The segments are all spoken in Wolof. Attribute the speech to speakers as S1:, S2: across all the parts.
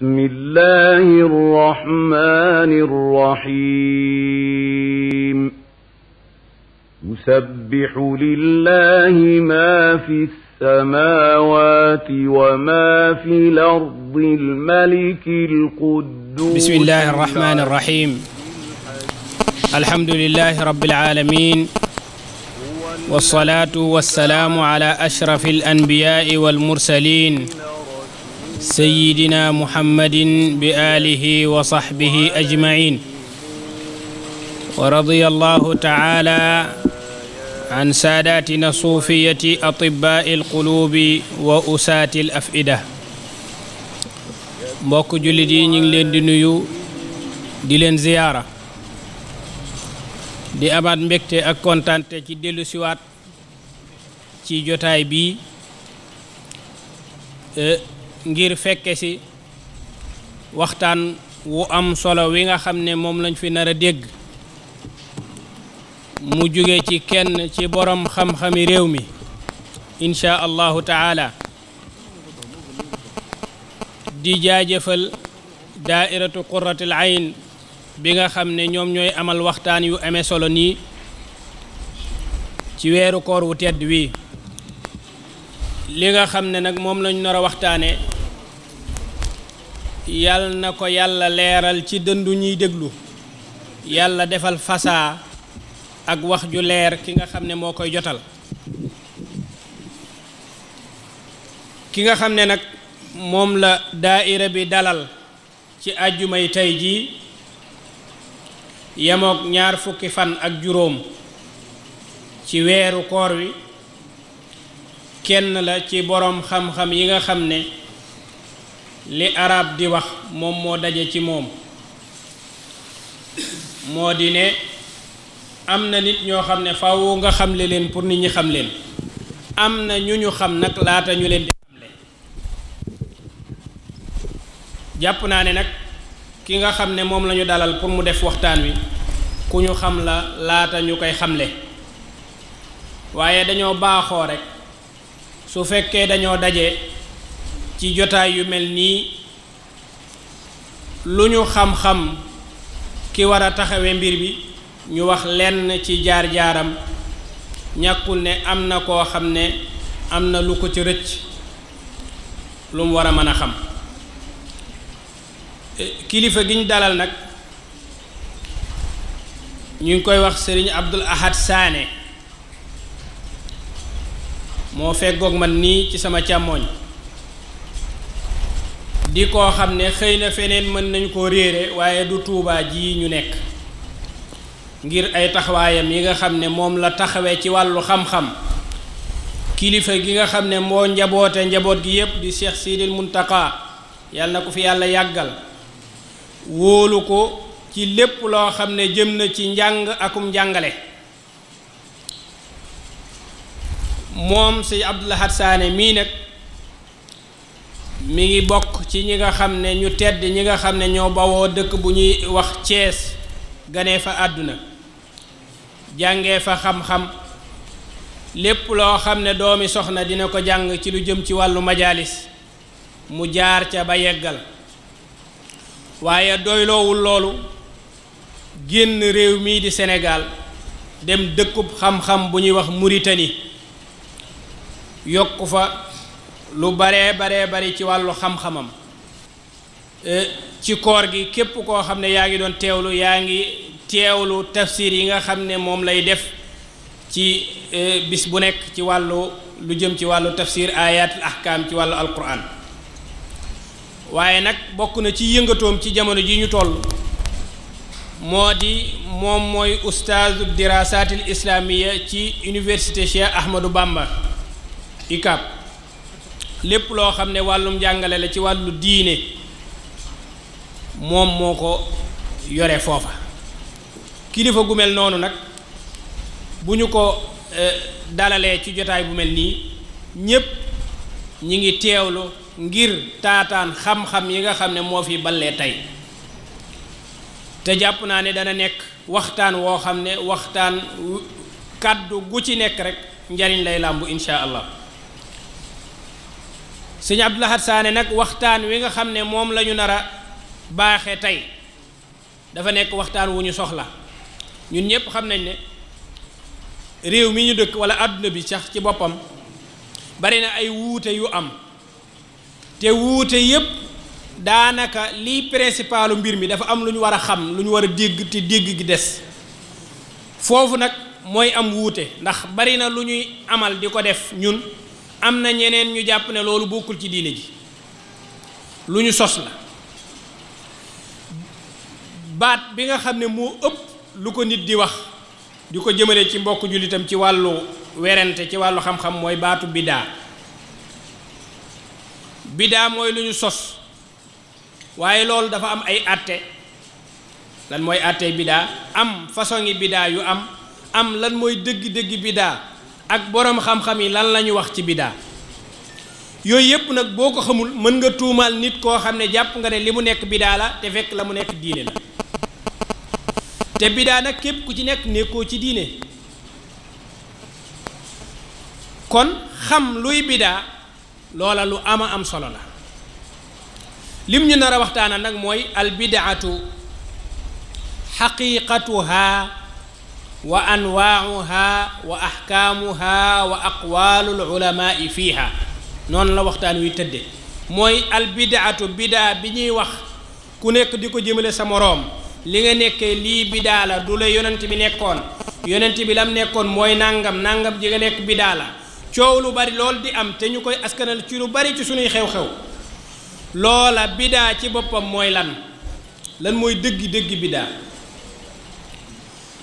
S1: بسم الله الرحمن الرحيم يسبح لله ما في السماوات وما في الأرض الملك القدوس.
S2: بسم الله الرحمن الرحيم الحمد لله رب العالمين والصلاة والسلام على أشرف الأنبياء والمرسلين سيدنا محمد بآله وصحبه أجمعين ورضي الله تعالى عن ساداتنا صوفية أطباء القلوب وأساة الأفئدة. mbokk jullit yi ñu ngi leen di nuyu di leen ziyaara di amaat mbégte ak kontaante ci dellu siwaat ci jotaay bi ngir fekke si waxtaan wu am solo wi nga xam ne moom lañ fi nar a dégg mu jóge ci kenn ci borom xam-xami réew mi insha allahu taala di jaajëfal daairatu qurratul ayn bi nga xam ne ñoom ñooy amal waxtaan yu amee solo nii ci weeru koor wu tedd wi li nga xam ne nag moom lañu nar a waxtaane yal na ko yàlla leeral ci dëndu ñuy déglu yàlla defal fasaa ak wax ju leer ki nga xam ne moo koy jotal ki nga xam ne nag moom la daaira bi dalal ci àjjumay tey jii yemook 20 fan ak juróom ci weeru koor wi kenn la ci boroom xam-xam yi nga xam ne li arab di wax moom moo daje ci moom moo di ne am na nit ñoo xam ne faaw nga xamle leen pour nit ñi xam leen am na ñu ñu xam nag laata ñu leen di xamle jàpp naa ne nag ki nga xam ne moom lañu dalal pour mu def waxtaan wi ku ñu xam la laata ñu koy xamle waaye dañoo baaxoo rekk su fekkee dañoo daje ci jotaay yu mel nii lu ñu xam-xam ki war a taxawe mbir bi ñu wax lenn ci jaar-jaaram ñàkkul ne am na koo xam ne am na lu ko ci rëcc lu mu war a mën a xam kilifa gi ñu dalal nag ñu ngi koy wax Serigne Abdoul Ahad Sané moo feggoog man nii ci sama càmmooñ di koo xam ne xëy na feneen mën nañu koo réere waaye du Tuubaa ji ñu nekk ngir ay taxawaayam yi nga xam ne moom la taxawee ci wàllu xam-xam kilifa gi nga xam ne moo njaboote njaboot gi yépp di Cheikh Sidil Muntaka yàlla na ko fi yàlla yàggal wóolu ko ci lépp loo xam ne jëm na ci njàng akum njàngale moom sëñ Abdoul Ahad Sané mii nag mi ngi bokk ci ñi nga xam ne ñu tedd ñi nga xam ne ñoo bawoo dëkk bu ñuy wax Cees ganee fa àdduna jàngee fa xam-xam lépp loo xam ne doomi soxna dina ko jàng ci lu jëm ci wàllu majalis mu jaar ca ba yeggal waaye doyloowul loolu génn réew mii di Sénégal dem dëkkub xam-xam bu ñuy wax Mauritanie yokku fa lu baree bari ci wàllu xam-xamam ci koor gi képp koo xam ne yaa ngi doon teewlu yaa ngi teewlu tafsir yi nga xam ne moom lay def ci bis bu nekk ci wàllu lu jëm ci wàllu tafsir ayatul ahkam ci wàllu alquran waaye nag bokk na ci yëngatoom ci jamono ji ñu toll moo di moom mooy ustaazu dirasatil islamiya ci université Cheikh Ahmadou Bamba ICAP lépp loo xam ne wàllum jàngale la ci wàllu diine moom moo ko yore foofa kilifa gu mel noonu nag bu ñu ko dalalee ci jotaay bu mel nii ñépp ñi ngi teewlu ngir taataan xam-xam yi nga xam ne moo fi ballee tey te jàpp naa ne dana nekk waxtaan woo xam ne waxtaan kàddu gu ci nekk rek njariñ lay làmbu insha allah sëñ Abdou Lahad Sané nag waxtaan wi nga xam ne moom la ñu nar a baaxee tey dafa nekk waxtaan wu ñu soxla ñun ñëpp xam nañ ne réew mi ñu dëkk wala àdduna bi sax ci boppam bari na ay wuute yu am te wuute yépp daanaka lii principalu mbir mi dafa am lu ñu war a xam lu ñu war a dégg te dégg gi des foofu nag mooy am wuute ndax bari na lu ñuy amal di ko def ñun am na ñeneen ñu jàpp ne loolu bokkul ci diine ji lu ñu sos la baat bi nga xam ne moo ëpp lu ko nit di wax di ko jëmale ci mbokk jullitam ci wàllu werante ci wàllu xam-xam mooy baatu bidaa bidaa mooy lu ñu sos waaye loolu dafa am ay àtte lan mooy àtte bidaa am façon yi bidaa yu am lan mooy dëgg-dëgg bidaa ak boroom xam-xam yi lan la ñu wax ci bidaa yooyu yépp nag boo ko xamul mën nga tuumaal nit koo xam ne jàpp nga ne li mu nekk bidaa la te fekk la mu nekk diine la te bidaa nag képp ku ci nekk nekkoo ci diine kon xam luy bidaa loola lu ama am solo la lim ñu nar a waxtaana nag mooy al bidaatu xaqiqatuha wa anwaauha wa ahkaamuha wa aqwaalul ulamaai fiiha noonu la waxtaan wi tëdde mooy al bidaatu bidaa bi ñuy wax ku nekk di ko jëmale sa moroom li nga nekkee lii bidaa la du la yonent bi nekkoon yonent bi lam nekkoon mooy nangam ji nga nekk bidaa la coow lu bari lool di am te ñu koy askanal ci lu bari ci sunuy xew-xew loola bidaa ci boppam mooy lan mooy dëggi bidaa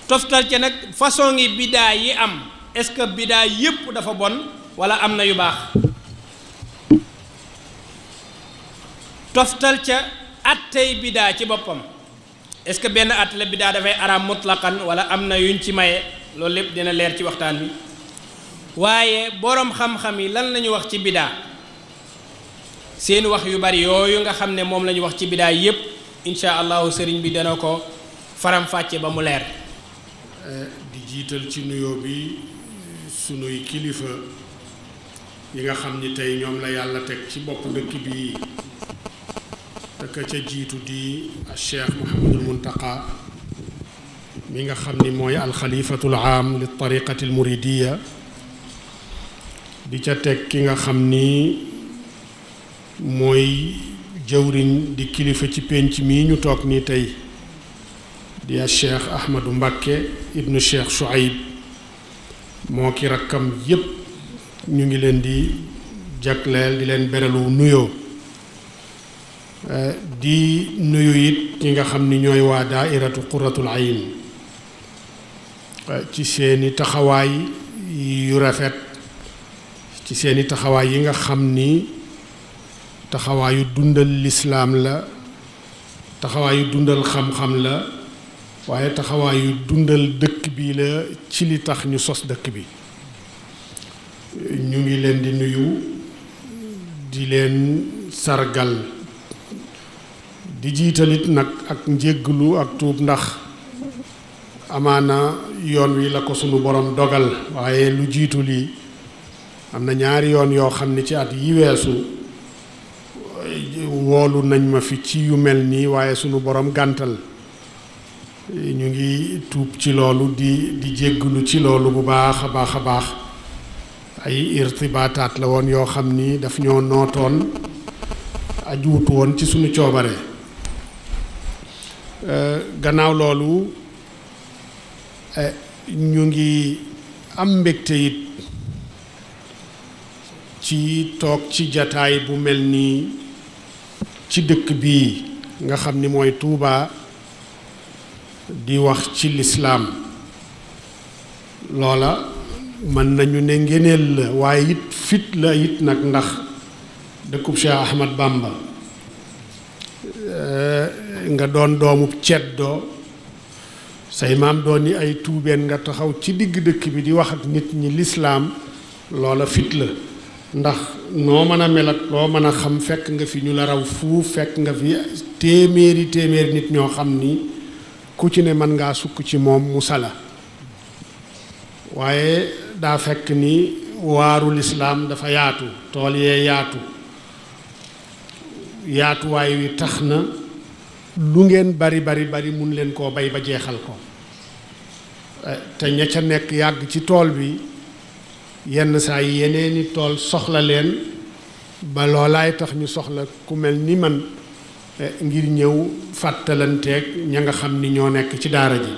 S2: toftal ca nag façon yi bidaa yi am est-ce que bidaa yépp dafa bon wala am na yu baax toftal ca attey bidaa ci boppam est-ce que benn at la bidaa dafay araam mutlaqan wala am na yuñ ci maye loolu lépp dina leer ci waxtaan wi waaye boroom xam-xam yi lan lañu wax ci bidaa seen wax yu bari yooyu nga xam ne moom la ñu wax ci bidaa yépp insha allahu sëriñ bi dana ko faram-fàcce ba mu leer
S3: di jiital ci nuyoo bi sunuy kilifa yi nga xam ni tey ñoom la yàlla teg ci bopp dëkk bi te ka ca jiitu di Cheikh Mouhamadul Muntaqa mi nga xam ni mooy alxalifatul aam li tariqati al muridiya di ca teg ki nga xam ni mooy jëwriñ di kilifa ci pénc mii ñu toog nii tey di Cheikh Ahmadou Mbacké ibnu Cheikh Chouaib moo ki rakkam yépp ñu ngi leen di jagleel di leen beralu nuyoo di nuyu it ñi nga xam ni ñooy waa daairatu qurratul ayn ci seeni taxawaay yu rafet ci seeni taxawaay yi nga xam ni taxawaayu dundal lislaam la taxawaayu dundal xam-xam la waaye taxawaayu dundal dëkk bi la ci li tax ñu sos dëkk bi ñu ngi leen di nuyu di leen sargal di jiitalit nag ak njégglu ak tuub ndax amaana yoon wi la ko sunu borom dogal waaye lu jiitu lii am na ñaari yoon yoo xam ne ci at yi weesu woolu nañ ma fi ci yu mel nii waaye sunu borom gàntal ñu ngi tuub ci loolu di jégglu ci loolu bu baax a baax a baax ay irtibaataat la woon yoo xam ni daf ñoo nootoon ajuutu woon ci sunu coobare gannaaw loolu ñu ngi am mbégte it ci toog ci jataay bu mel nii ci dëkk bii nga xam ni mooy Tuubaa di wax ci lislaam loola mën nañu ne ngeneel la waaye it fit la it nag ndax dëkkub Cheikh Ahmad Bamba nga doon doomub ceddoo say maam doon ni ay tuubeen nga taxaw ci digg dëkk bi di wax ak nit ñi lislaam loola fit la ndax noo mën a mel ak loo mën a xam fekk nga fi ñu la raw fuuf fekk nga fi téeméeri nit ñoo xam ni ku ci ne mën ngaa sukk ci moom mu sala waaye daa fekk ni waaru lislaam dafa yaatu tool yee yaatu yaatuwaay wi tax na lu ngeen bari mun leen koo bay ba jeexal ko te ña ca nekk yàgg ci tool bi yenn saa yi yeneeni tool soxla leen ba loolaay tax ñu soxla ku mel ni man ngir ñëw fàttalanteeg ña nga xam ni ñoo nekk ci daara ji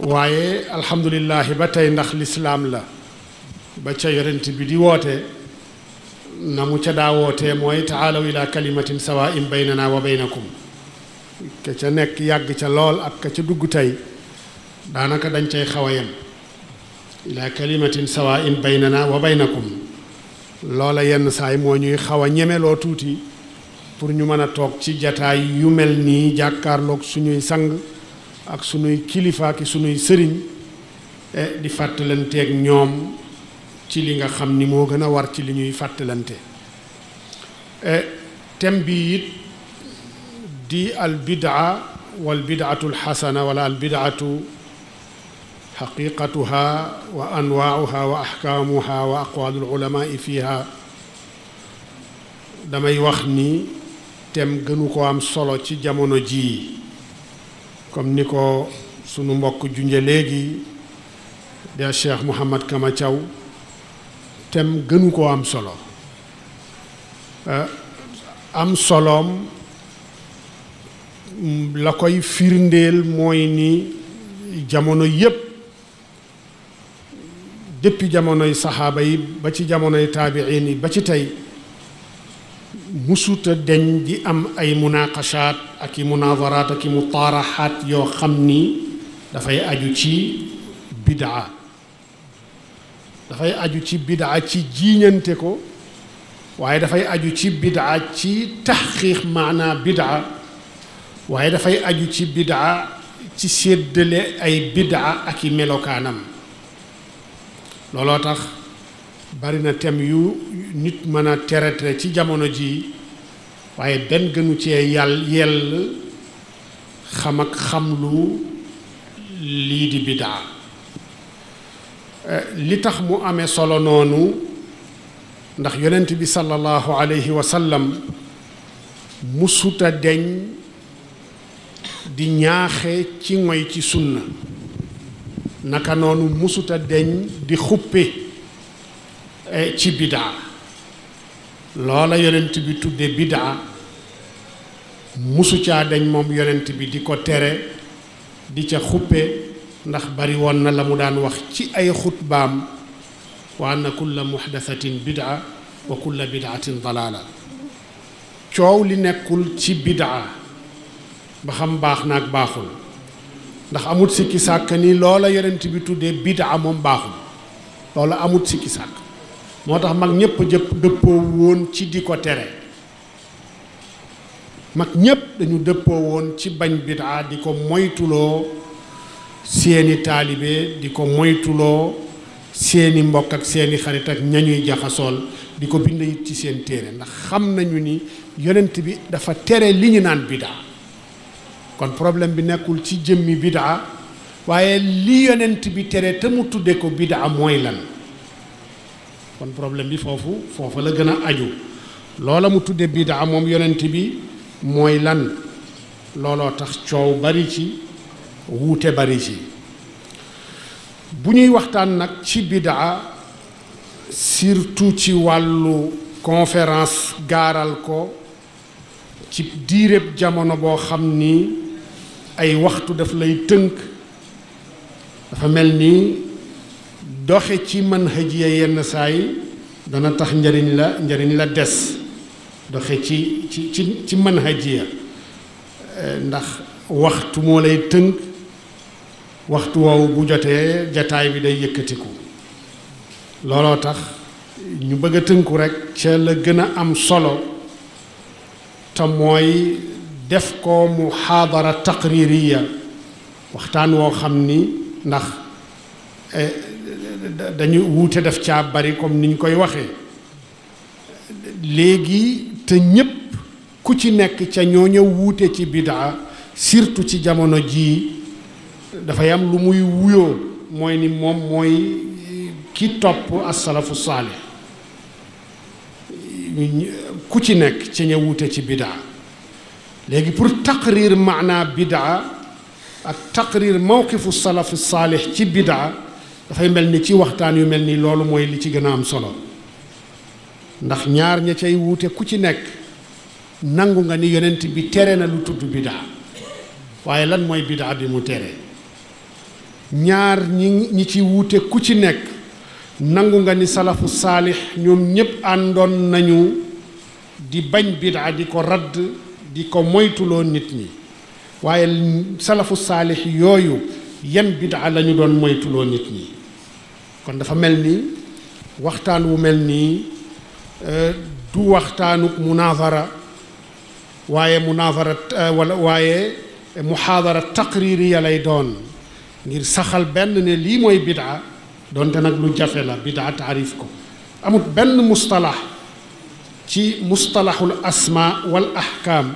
S3: waaye alhamdulillahi ba tey ndax lislaam la ba ca yonent bi di woote na mu ca daa wootee mooy taalaw ila kalimatin sawaa'in baynana wa baynakum ka ca nekk yàgg ca lool ak ka ca dugg tey daanaka dañ cay xaw a yem ila kalimatin sawaa'in baynana wa baynakum loola yenn saay moo ñuy xaw a ñemeloo tuuti pour ñu mën a toog ci jataay yu mel nii jàkkaarloog suñuy sang ak suñuy kilifa ki suñuy sëriñ di fàttalanteeg ñoom ci li nga xam ni moo gën a war ci li ñuy fàttalante thème bi it di al bidaa wal bidaatu al xasana wala al bidaatu xaqiqatuha wa anwaauha wa axkaamuha wa aqwaalu al ulamaai fiha damay wax ni thème gënu ko am solo ci jamono jii comme ni ko sunu mbokk junje léegi de Cheikh Mouhamad Kama Thiaw thème gënu koo am solo am soloom la koy firndeel mooy ni jamono yépp depuis jamonoy saxaaba yi ba ci jamonoy taabiin yi ba ci tey musuta deñ di am ay munaqashaat ak i munaadaraat ak i mutaaraxaat yoo xam ni dafay aju ci bidaa dafay aju ci bidaa ci jiiñante ko waaye dafay aju ci bidaa ci taxqiiq maanaa bidaa waaye dafay aju ci bidaa ci séddale ay bidaa ak i melokaanam looloo tax bari na thème yu nit mën a traité ci jamono ji waaye benn gënu cee yell xam ak xam lu lii di bidaa li tax mu amee solo noonu ndax yonent bi sallallahu alayhi wa sallam musuta deñ di ñaaxe ci ngoy ci sunna naka noonu musuta deñ di xuppe ci bidaa loola yonent bi tudde bidaa musu caa deñ moom yonent bi di ko tere di ca xuppe ndax bari woon na la mu daan wax ci ay xutbaam wa anna kulla muhdathatin bidaa wa kulla bidaatin dalaala coow li nekkul ci bidaa ba xam baax naag baaxul ndax amut sikki sàkk ni loola yonent bi tuddee bidaa moom baaxul loola amut sikki sàkk moo tax mag ñépp dëppoo woon ci di ko tere mag ñépp dañu dëppoo woon ci bañ bidaa di ko moytuloo seeni taalibe di ko moytuloo seeni mbokk ak seeni xarit ak ñañuy jaxasool di ko bind it ci seen téere ndax xam nañu ni yonent bi dafa tere li ñu naan bidaa kon problème bi nekkul ci jëmmi bidaa waaye li yonent bi tere te mu tudde ko bidaa mooy lan kon problème bi foofu la gën a aju loola mu tudde bidaa moom yonent bi mooy lan looloo tax coow bari ci wuute bari ci bu ñuy waxtaan nag ci bidaa surtout ci wàllu conférence gaaral ko ci diireb jamono boo xam ni ay waxtu daf lay tënk dafa mel ni doxe ci manhajiya yenn saay dana tax njariñ la des doxe ci manhajiya ndax waxtu moo lay tënk waxtu woowu bu jotee jataay bi day yëkkatiku looloo tax ñu bëgg a tënku rekk ca la gën a am solo te mooy def ko muhaadara taqririya waxtaan woo xam ni ndax dañu wuute def caa bari comme niñ koy waxee léegi te ñépp ku ci nekk ca ñoo ñëw wuute ci bidaa surtout ci jamono jii dafay am lu muy wuyoo mooy ni moom mooy ki topp as-salafu saalih ku ci nekk ci ña wuute ci bidaa léegi pour taqrir maanaa bidaa ak taqrir mawqifu salaf saalix ci bidaa dafay mel ni ci waxtaan yu mel ni loolu mooy li ci gën a am solo ndax ñaar ña cay wuute ku ci nekk nangu nga ni yonent bi tere na lu tudd bidaa waaye lan mooy bidaa bi mu tere ñaar ñi ci wuute ku ci nekk nangu nga ni salafu saalix ñoom ñépp àndoon nañu di bañ bidaa di ko radd di ko moytuloo nit ñi waaye salafu saalix yooyu yan bidaa lañu doon moytuloo nit ñi kon dafa mel ni waxtaan wu mel nii du waxtaanuk munaazara waaye muhaadara taqririya lay doon ngir saxal benn ne lii mooy bidaa doonte nag lu jafe la bidaa taarif ko amut benn mustalax ci mustalaxul asma wal ahkaam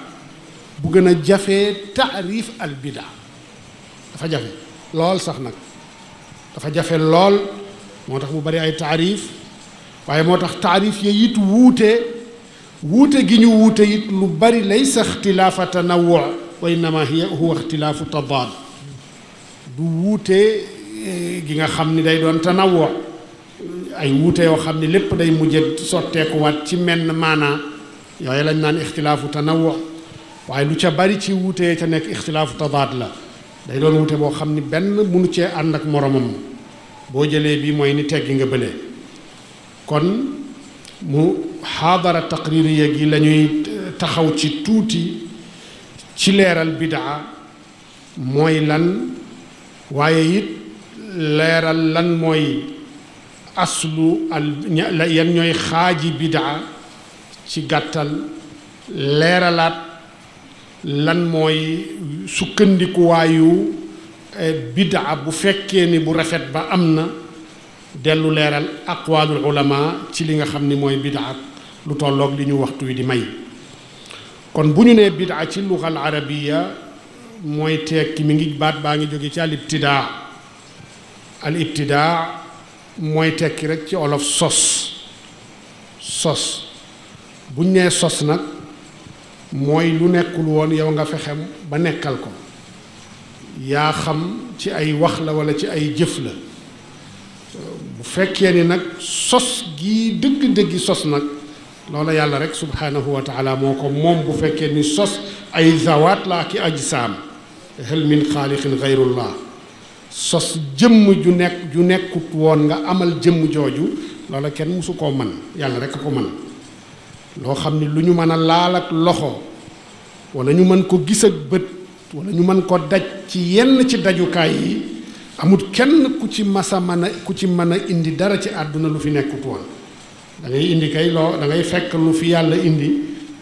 S3: bu gën a jafee taarif al bidaa dafa jafe lool sax nag dafa jafe lool moo tax mu bari ay taarif waaye moo tax taarif ya it wuute gi ñu wuute it lu bari laysa ixtilaafa tanawwu wa innama huwa ixtilaafu tadaad du wuute gi nga xam ni day doon tanawwu ay wuute yoo xam ni lépp day mujje sotteekuwaat ci menn maanaa yooyu lañ naan ixtilaafu tanawwu waaye lu ca bari ci wuute ca nekk ixtilaafu tadaad la day doon wuute boo xam ni benn mënu cee ànd ak moromam boo jëlee bi mooy ni teggi nga bële kon mu xaadara taqririya gi la ñuy taxaw ci tuuti ci leeral bidaa mooy lan waaye it leeral lan mooy aslu yan ñooy xaaji bidaa ci gàttal leeralaat lan mooy sukkandikuwaayu bidaa bu fekkee ni bu rafet ba am na dellu leeral aqwaalul ulama ci li nga xam ni mooy bidaa lu tolloog li ñu waxtu wi di may kon bu ñu nee bidaa ci luxal arabiya mooy tekki mi ngi baat baa ngi jóge ci al ibtidaa mooy tekki rek ci olof sos bu ñu nee sos nag mooy lu nekkul woon yow nga fexe ba nekkal ko yaa xam ci ay wax la walla ci ay jëf la bu fekkee ni nag sos gi dëgg-dëggi sos nag loola yàlla rek subhanahu wa taala moo ko moom bu fekkee ni sos ay zawaat la ki ajsaam hal min xaaliqin gayrullah sos jëmm ju nekkut woon nga amal jëmm jooju loola kenn musu koo mën yàlla rek a ko mën loo xam ni lu ñu mën a laal ak loxo wala ñu mën ko gis ak bët wala ñu mën ko daj ci yenn ci dajukaay yi amut kenn ku ci mën a indi dara ci àdduna lu fi nekkut woon da ngay indi kay da ngay fekk lu fi yàlla indi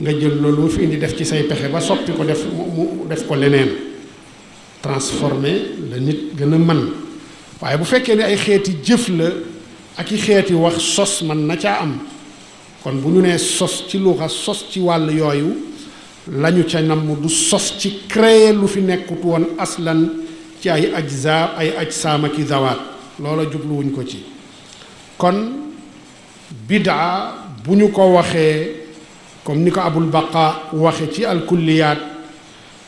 S3: nga jël loolu lu fi indi def ci say pexe ba soppi ko mu def ko leneen transformé la nit gën a mën waaye bu fekkee ne ay xeeti jëf la ak i xeeti wax sos man na caa am kon bu ñu nee sos ci luxa sos ci wàll yooyu lañu ca namm du sos ci créer lu fi nekkut woon aslan ci ay ajza ay ajsaam ak i zawaat loola jubluwuñ ko ci kon bidaa bu ñu ko waxee comme ni ko abul baqa waxe ci alkulliyaat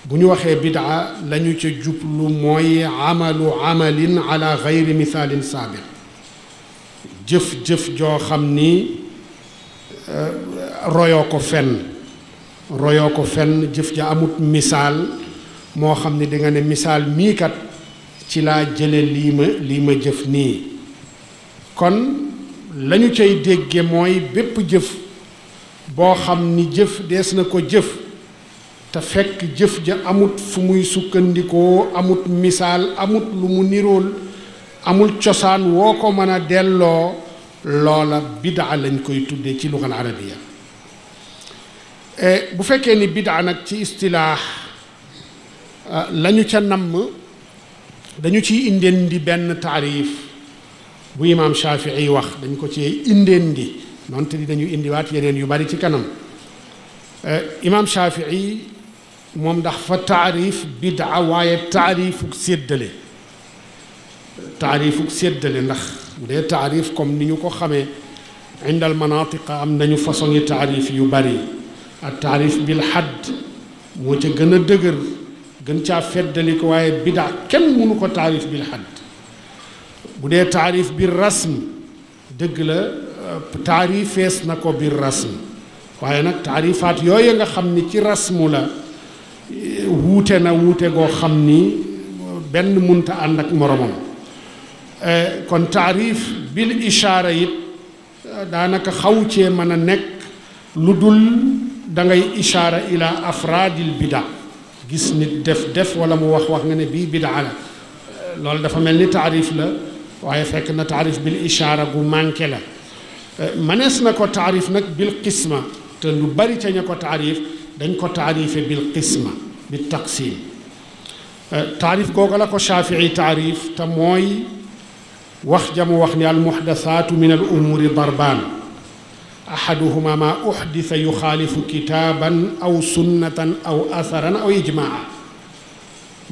S3: bu ñu waxee bidaa lañu ca jublu mooy amalin ala gayri misaalin saabiq jëf joo xam ni royoo ko fenn jëf ja amut misaal moo xam ni danga ne misaal mii kat ci laa jële lii ma jëf nii kon lañu cay dégge mooy bépp jëf boo xam ni jëf dees na ko jëf te fekk jëf ja amut fu muy sukkandikoo amut misaal amut lu mu nirool amul cosaan woo ko mën a delloo loola bidaa lañ koy tuddee ci luxal arabiya bu fekkee ni bidaa nag ci istilaax lañu ca namm dañu ciy indendi benn taarif bu imaam Shafii wax dañ ko ci indendi noonte di dañu indiwaat yeneen yu bari ci kanam imaam Shafii moom ndax fa taarif bidaa waaye taarifuk séddale ndax bu dee taarif comme ni ñu ko xamee indal manatiqa am nañu façon yi taarif yu bari ak taarif bil hadd moo ca gën a dëgër gën caa feddali ko waaye bidaa kenn mënu ko taarif bil hadd bu dee taarif bir rasm dëgg la taarifees na ko bir rasm waaye nag taarifaat yooyu nga xam ni ci rasmu la wuute na wuute goo xam ni benn munta ànd ak moromam kon taarif bil ishaara it daanaka xaw cee mën a nekk lu dul da ngay ishaara ila afraadil bida gis nit def wala mu wax nga ne bii bidaa la loolu dafa mel ni taarif la waaye fekk na taarif bil ishaara gu manqué la manees na ko taarif nag bil qisma te lu bari ca ña ko taarif dañ ko taarife bil qisma bil taqsim taarif googu la ko Shaafi'i taarif te mooy wax jamu wax ni al muhdathaatu min al umuuri darbaan ahaduhuma ma uhditha yuxaalifu kitaaban aw sunnatan aw atharan aw ijmaa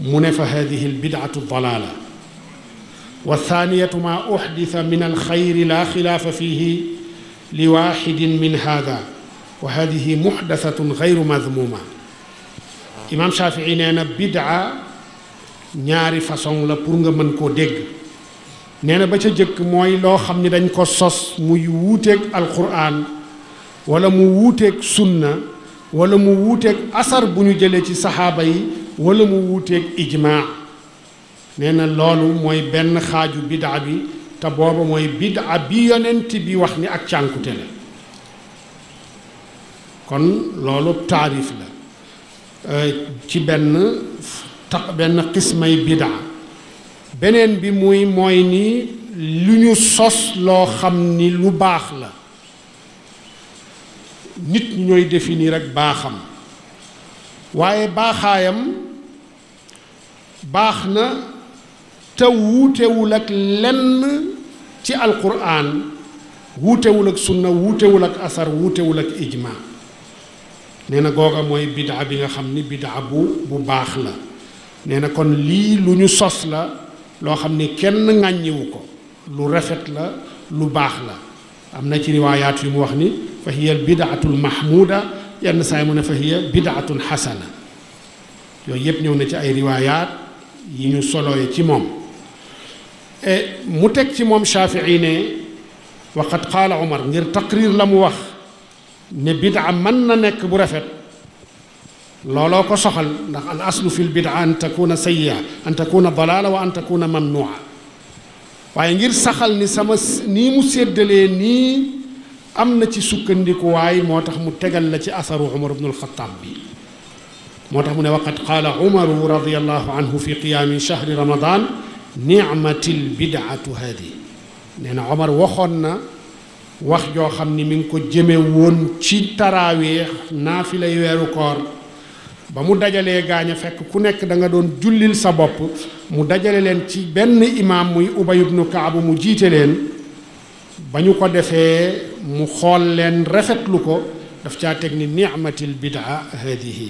S3: mu ne fa hadihi al bid'atu dalaala wa thaaniyatu ma uhditha min al xayri laa xilaafa fiihi li waaxidin min haada wa hadihi muhdathatun gayru madmuuma imaam Shaafi'i nee na bid'a ñaari façon la pour nga mën koo dégg nee na ba ca jëkk mooy loo xam ni dañ ko sos muy wuuteeg alquran wala mu wuuteeg sunna wala mu wuuteeg asar bu ñu jëlee ci saxaaba yi wala mu wuuteeg ijmaa nee na loolu mooy benn xaaju bid'a bi te booba mooy bid'a bi yonent bi wax ni ak cànkute la kon loolu taarif la ci benn xismay bid'a beneen bi mooy ni lu ñu sos loo xam ni lu baax la nit ñi ñooy définir ak baaxam waaye baaxaayam baax na te wuutewul ak lenn ci alquran wuutewul ak sunna wuutewul ak asar wuutewul ak ijma nee na googa mooy bid'a bi nga xam ni bid'a bu baax la nee na kon lii lu ñu sos la loo xam ni kenn ŋàññiwu ko lu rafet la lu baax la am na ci riwaayaat yu mu wax ni fa hiya bid'atul mahmuda yenn saay mu ne fa hiya bid'atun xasana yooyu yépp ñëw na ci ay riwaayaat yi ñu solooye ci moom mu teg ci moom Shaafi'i ne waqad qaala Umar ngir taqrir la mu wax ne bid'a mën na nekk bu rafet looloo ko soxal ndax al aslu fi l bid'a an takuna sayyi'a an takuna dalaala wa an takuna mamnu'a waaye ngir saxal ni sama nii mu séddalee nii am na ci sukkandikuwaay moo tax mu tegal la ci asaru Umar ibn al-Khattab bi moo tax mu ne waqad qaala Umaru radiyallahu anhu fi qiyaami shahri ramadan ni'matil bid'atu haadi nee na Umar waxoon na wax joo xam ni mi ngi ko jëme woon ci taraaweex naafilay weeru koor ba mu dajalee gaañ a fekk ku nekk da nga doon jullil sa bopp mu dajale leen ci benn imaam muy Ubay ibnu Kaab mu jiite leen ba ñu ko defee mu xool leen rafetlu ko daf caa teg ni ni'matil bid'a hadihi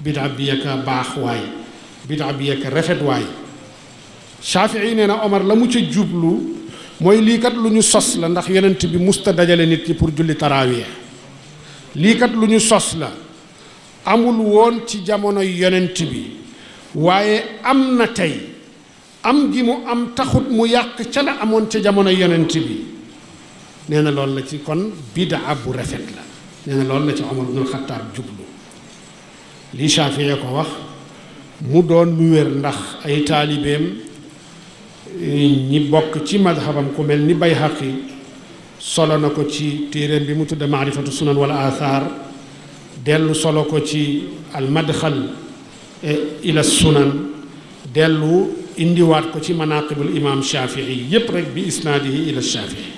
S3: bid'a bi yaka baax waay bid'a bi yaka rafet waay Shaafi'i nee na Omar la mu ca jublu mooy lii kat lu ñu sos la ndax yonent bi musta dajale nit ñi pour julli taraawiya lii kat lu ñu sos la amul woon ci jamono yonent bi waaye am na tey am gi mu am taxut mu yàq ca la amoon ca jamono yonent bi nee na loolu la ci kon bidaa bu rafet la nee na loolu la ci Omar ibn al-Khattab jublu lii Shaafi'i ko wax mu doon lu wér ndax ay taalibeem ñi bokk ci madhabam ku mel ni Bayhaqi solo na ko ci téeréem bi mu tudde maarifatu sunan wala athar dellu solo ko ci al madxal ila sunan dellu indiwaat ko ci manaqibul imam Shafii yépp rek bi isnaadihi ila Shafii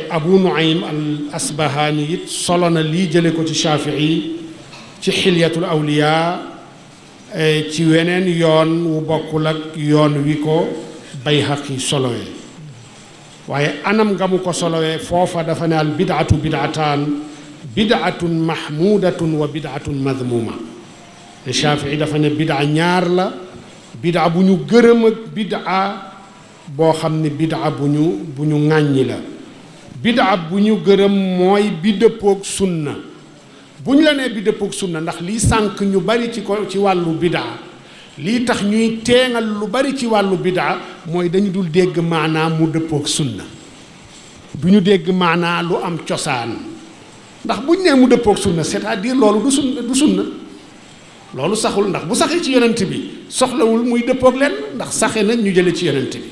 S3: Abu Nuaym al Asbahani it solo na lii jële ko ci Shafii ci xilyatul awliya ci weneen yoon wu bokkul ak yoon wi ko Bayhaqi solowee waaye anam nga mu ko solowee foofa dafa ne al bid'atu bid'ataan bid'atun mahmudatun wa bid'atun madmuma te Shafii dafa ne bid'a ñaar la bid'a bu ñu gërëm ak bid'a boo xam ne bid'a bu ñu ŋàññi la bid'a bu ñu gërëm mooy bi dëppoog sunna buñ la nee bi dëppook sunna ndax lii sànq ñu bari ci wàllu bidaa lii tax ñuy teengal lu bari ci wàllu bidaa mooy dañu dul dégg maanaa mu dëppook sunna du ñu dégg maanaa lu am cosaan ndax buñ nee mu dëppook sunna c'est-à-dire loolu du sunna loolu saxul ndax bu saxee ci yonent bi soxlawul muy dëppook lenn ndax saxe na ñu jële ci yonent bi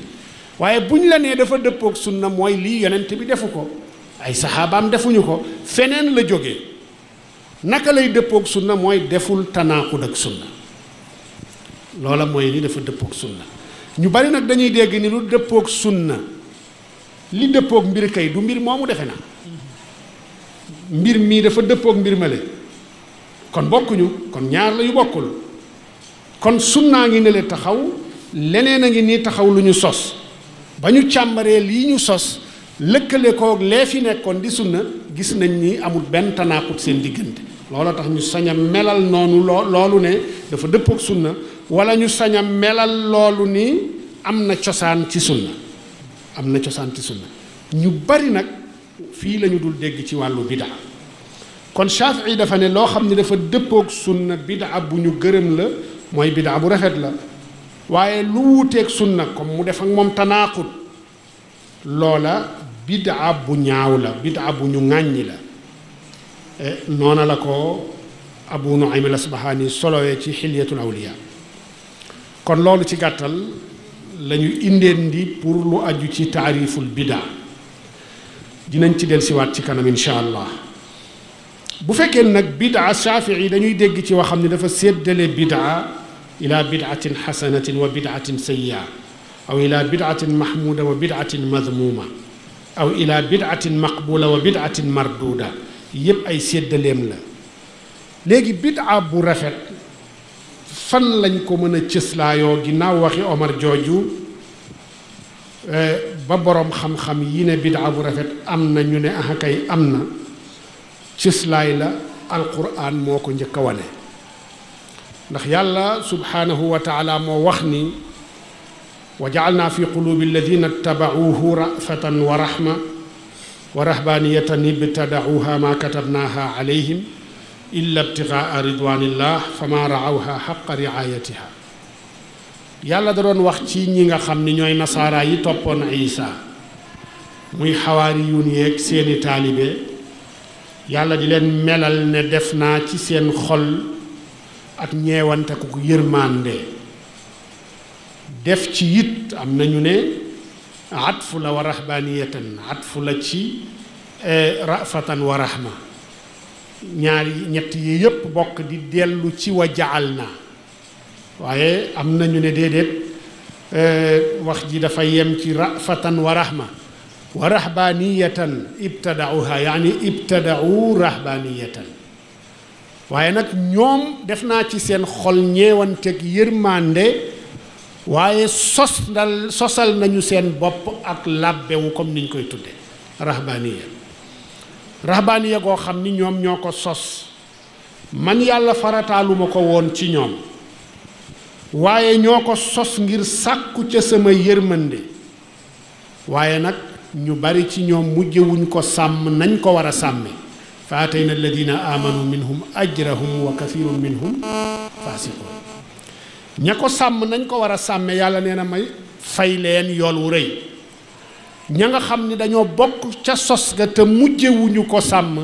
S3: waaye buñ la nee dafa dëppook sunna mooy lii yonent bi defu ko ay saxaabaam defuñu ko feneen la jógee naka lay dëppook sunna mooy deful tanaaqud ak sunna loola mooy ni dafa dëppook sunna ñu bari nag dañuy dégg ni lu dëppook sunna li dëppook mbir kay du mbir moomu defe na mbir mii dafa dëppook mbir male kon bokkuñu kon ñaar la yu bokkul kon sunnaa ngi ne le taxaw leneen a ngi nii taxaw lu ñu sos ba ñu càmbaree lii ñu sos lëkkale koog lee fi nekkoon di sunna gis nañ ni amul benn tanaakut seen diggante loolu tax ñu sañ a melal noonu loolu ne dafa dëppook sunna wala ñu sañ a melal loolu ni am na cosaan ci sunna am na cosaan ci sunna ñu bari nag fii lañu dul dégg ci wàllu bidaa kon Shaafi'i dafa ne loo xam ne dafa dëppook sunna bidaa bu ñu gërëm la mooy bidaa bu rafet la waaye lu wuuteeg sunna comme mu def ak moom tanaaqud loola bidaa bu ñaaw la bidaa bu ñu ŋàññi la noona la ko Abu Nu'aym al-Asbahaani solowee ci Hilyatul Awliyaa kon loolu ci gàttal lañu indeen di pour lu aju ci taariful bidaa dinañ ci dellusiwaat ci kanam insha allah bu fekkee nag bidaa Shaafi'i dañuy dégg ci waxam ne dafa séddale bidaa ila bidaatin xasanatin wa bidaatin sayyi'a aw ila bidaatin mahmuuda wa bidaatin madmuuma aw ila bidaatin maqbuula wa bidaatin marduuda yépp ay séddaleem la léegi bidaa bu rafet fan lañ ko mën a cëslaayoo ginnaaw waxi Omar jooju ba boroom xam-xam yi ne bidaa bu rafet am na ñu ne kay am na cëslaay la alquran moo ko njëkk a wane ndax yàlla subhaanahu wa taala moo wax ni wa ja'alna fi qulubi alladina ittaba'uuhu ra'fatan wa rahma wa rahbaniyatan ibtada'uuha ma katabnaha alayhim illa ibtigaa ridwanillah fama ra'awha haqqa riayatiha yàlla da doon wax ci ñi nga xam ni ñooy nasaara yi toppoon Isa muy xawaariyuun yeeg seeni taalibe yàlla di leen melal ne def naa ci seen xol ak ñeewante ku yërmande def ci it am nañu ne atfu la wa rahbaniyatan atfu la ci rafatan wa rahma ñaari ñett yi yépp bokk di dellu ci wa jaal na waaye am nañu ne déedéet wax ji dafa yem ci rafatan wa rahma wa rahbaniyatan ibtada'uha yaani ibtada'u rahbaniyatan waaye nag ñoom def naa ci seen xol ñeewanteeg yërmande waaye sosal nañu seen bopp ak làbbewu comme niñ koy tudde rahbaniya goo xam ni ñoom ñoo ko sos man yàlla farataaluma ko woon ci ñoom waaye ñoo ko sos ngir sàkku ca sama yërmande waaye nag ñu bari ci ñoom mujjewuñ ko sàmm nañ ko war a sàmme fa atayna alladina amanu minhum ajrahum wa kathirun minhum fasiqun ña ko sàmm nañ ko war a sàmme yàlla nee na may fay leen yool wu rëy ña nga xam ni dañoo bokk ca sos ga te mujjewuñu ko sàmm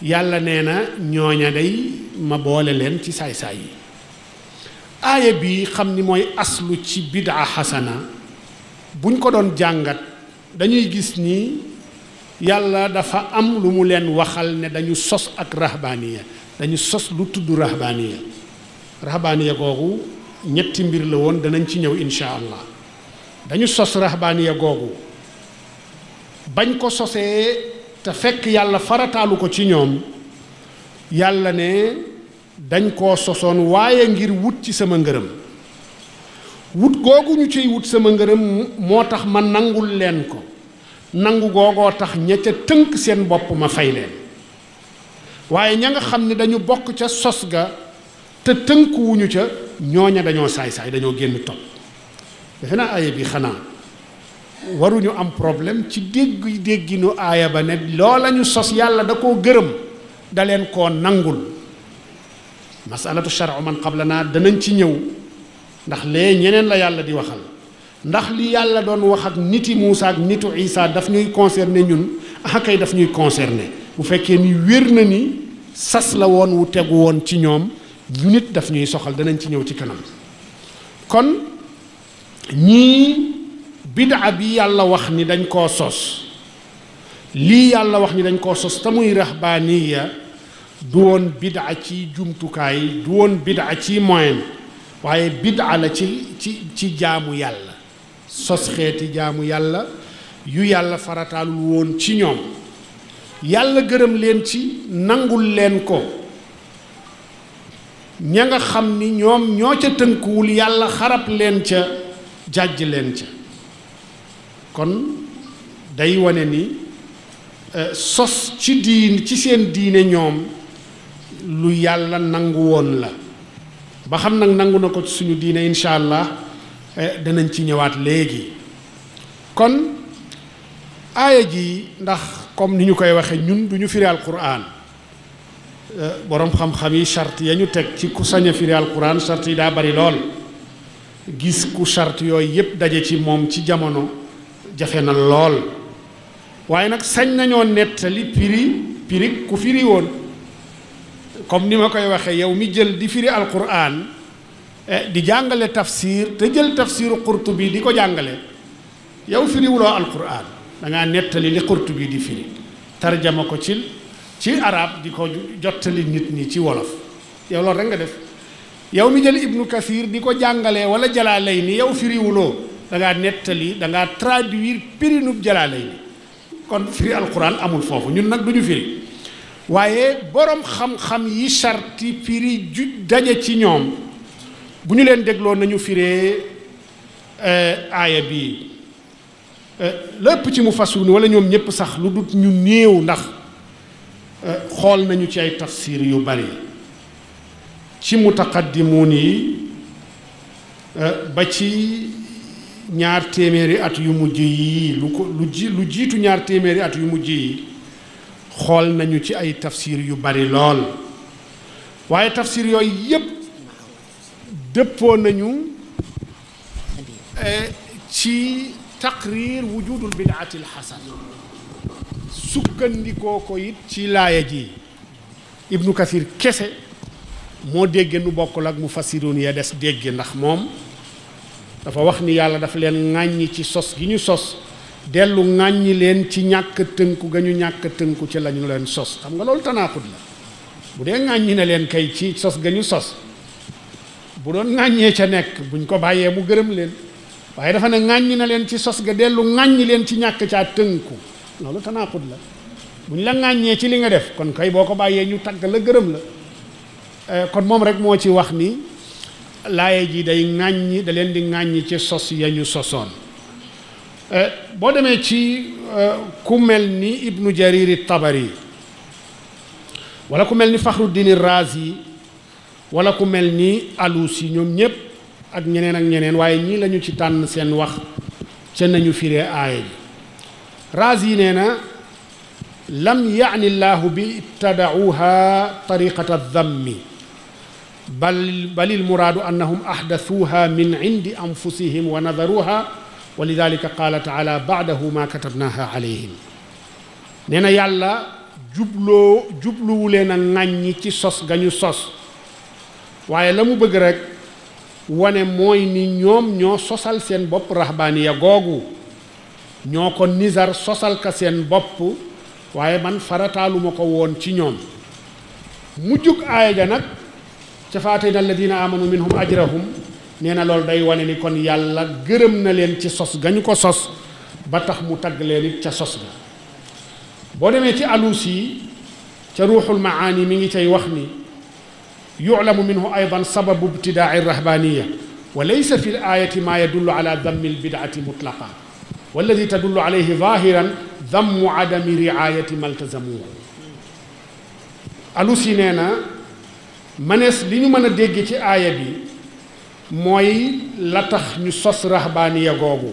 S3: yàlla nee na ñooña day ma boole leen ci saay-saay yi aaya bi xam ni mooy aslu ci bidaa xasana buñ ko doon jàngat dañuy gis ni yàlla dafa am lu mu leen waxal ne dañu sos ak rahbaniya dañu sos lu tudd rahbaniya googu ñetti mbir la woon danañ ci ñëw insha allah dañu sos rahbaniya googu bañ ko sosee te fekk yàlla farataalu ko ci ñoom yàlla ne dañ koo sosoon waaye ngir wut ci sama ngërëm wut googu ñu ciy wut sama ngërëm moo tax ma nangul leen ko nangu googoo tax ña ca tënk seen bopp ma fay leen waaye ña nga xam ne dañu bokk ca sos ga te tënkuwuñu ca ñooña dañoo saay-saay dañoo génn topp defe naa aaya bi xanaa waruñu am problème ci dégginu aaya ba ne loola ñu sos yàlla da koo gërëm da leen koo nangul masalatu shar'u man qablana danañ ci ñëw ndax lee ñeneen la yàlla di waxal ndax li yàlla doon wax ak niti Muusa ak nitu Isa daf ñuy concerné ñun kay daf ñuy concerné bu fekkee ni wér na ni sas la woon wu tegu woon ci ñoom ñu nit daf ñuy soxal danañ ci ñëw ci kanam kon ñii bid'a bi yàlla wax ni dañ koo sos lii yàlla wax ni dañ koo sos te muy rahbaaniya du woon bid'a ci jumtukaay du woon bid'a ci moyen waaye bid'a la ci jaamu yàlla sos xeeti jaamu yàlla yu yàlla farataalul woon ci ñoom yàlla gërëm leen ci nangul leen ko ña nga xam ni ñoom ñoo ca tënkuwul yàlla xarab leen ca jàjj leen ca kon day wane ni sos ci ci seen diine ñoom lu yàlla nangu woon la ba xam nag nangu na ko ci suñu diine incha allah danañ ci ñëwaat léegi kon aaya ji ndax comme ni ñu koy waxe ñun du ñu firi alquran boroom xam-xam yi charte ya ñu teg ci ku sañ a firi alquran charte yi daa bari lool gis ku charte yooyu yépp daje ci moom ci jamono jafe na lool waaye nag sañ nañoo nettali piri ku firi woon comme ni ma koy waxee yow mi jël di firi alquran di jàngale tafsir te jël tafsiru Qurtubi di ko jàngale yow firiwuloo alquran da ngaa nettali li Qurtubi di firi tarjama ko ci arab di ko jottali nit ñi ci wolof yow loolu rek nga def yow mi jël Ibnu Kathir di ko jàngalee wala Jalaalayni yow firiwuloo da ngaa nettali da ngaa traduire pirinub Jalaalayni kon firi alquran amul foofu ñun nag du ñu firi waaye boroom xam-xam yi sarti firi ju daje ci ñoom bu ñu leen dégloo nañu firee aaya bii lépp ci mu fassirun wala ñoom ñëpp sax lu dut ñu néew ndax xool nañu ci ay tafsir yu bari ci mutaqaddimuun yi ba ci ñaar téeméeri at yu mujj yi lu jiitu ñaar téeméeri at yu mujj yi xool nañu ci ay tafsir yu bari lool waaye tafsir yooyu yépp dëppoo nañu ci taqrir wujudul bid'atil hasan sukkandikoo ko it ci laaya ji Ibnu Kathir kese moo dégge nu bokkul ak mufassirun ya des dégge ndax moom dafa wax ni yàlla dafa leen ŋàññi ci sos gi ñu sos dellu ŋàññi leen ci ñàkk tënku ga ñu ñàkk tënku ci lañu leen sos xam nga loolu tanaaxut la bu dee ŋàññi na leen kay ci sos ga ñu sos bu doon ŋàññee ca nekk buñ ko bàyyee mu gërëm leen waaye dafa ne ŋàññi na leen ci sos ga dellu ŋàññi leen ci ñàkk caa tënku loolu tanaaxut la buñ la ŋàññee ci li nga def kon kay boo ko bàyyee ñu tagg la gërëm la kon moom rek moo ci wax ni laaye ji day ŋàññi da leen di ŋàññi ci sos ya ñu sosoon boo demee ci ku mel ni Ibnu Jarir Tabari wala ku mel ni Fakhruddin Razi wala ku mel ni Alusi ñoom ñépp ak ñeneen waaye ñii lañu ci tànn seen wax ca nañu firee aaya ji Razi nee na lam yaani llahu bi ibtadauha tariqata dammi bal il muraadu annahum ahdathuha min indi anfusihim wa nadaruha wa lidalika qaala taala baadahu ma katabnaha alayhim nee na yàlla jubluwu leen a ŋàññi ci sos ga ñu sos waaye la mu bëgg rek wane mooy ni ñoom ñoo sosal seen bopp rahbaaniya googu ñoo ko nizar sosal ka seen bopp waaye man farataaluma ko woon ci ñoom mujjug aaya ja nag ca fa atayna alladina amanu minhum ajrahum nee na loolu day wane ni kon yàlla gërëm na leen ci sos ga ñu ko sos ba tax mu tagg leen it ca sos ga boo demee ci Alusi ca ruuxul maani mi ngi cay wax ni yu'lamu minhu aydan sababu ibtidaai rahbaniya wa laysa fi l ayati ma yadullu ala dammi lbidati mutlaqa walladi tadullu alayhi zahiran dammu adami riayati maltazamuhu Alusi nee na manees li ñu mën a dégg ci aaya bi mooy la tax ñu sos rahbaaniya googu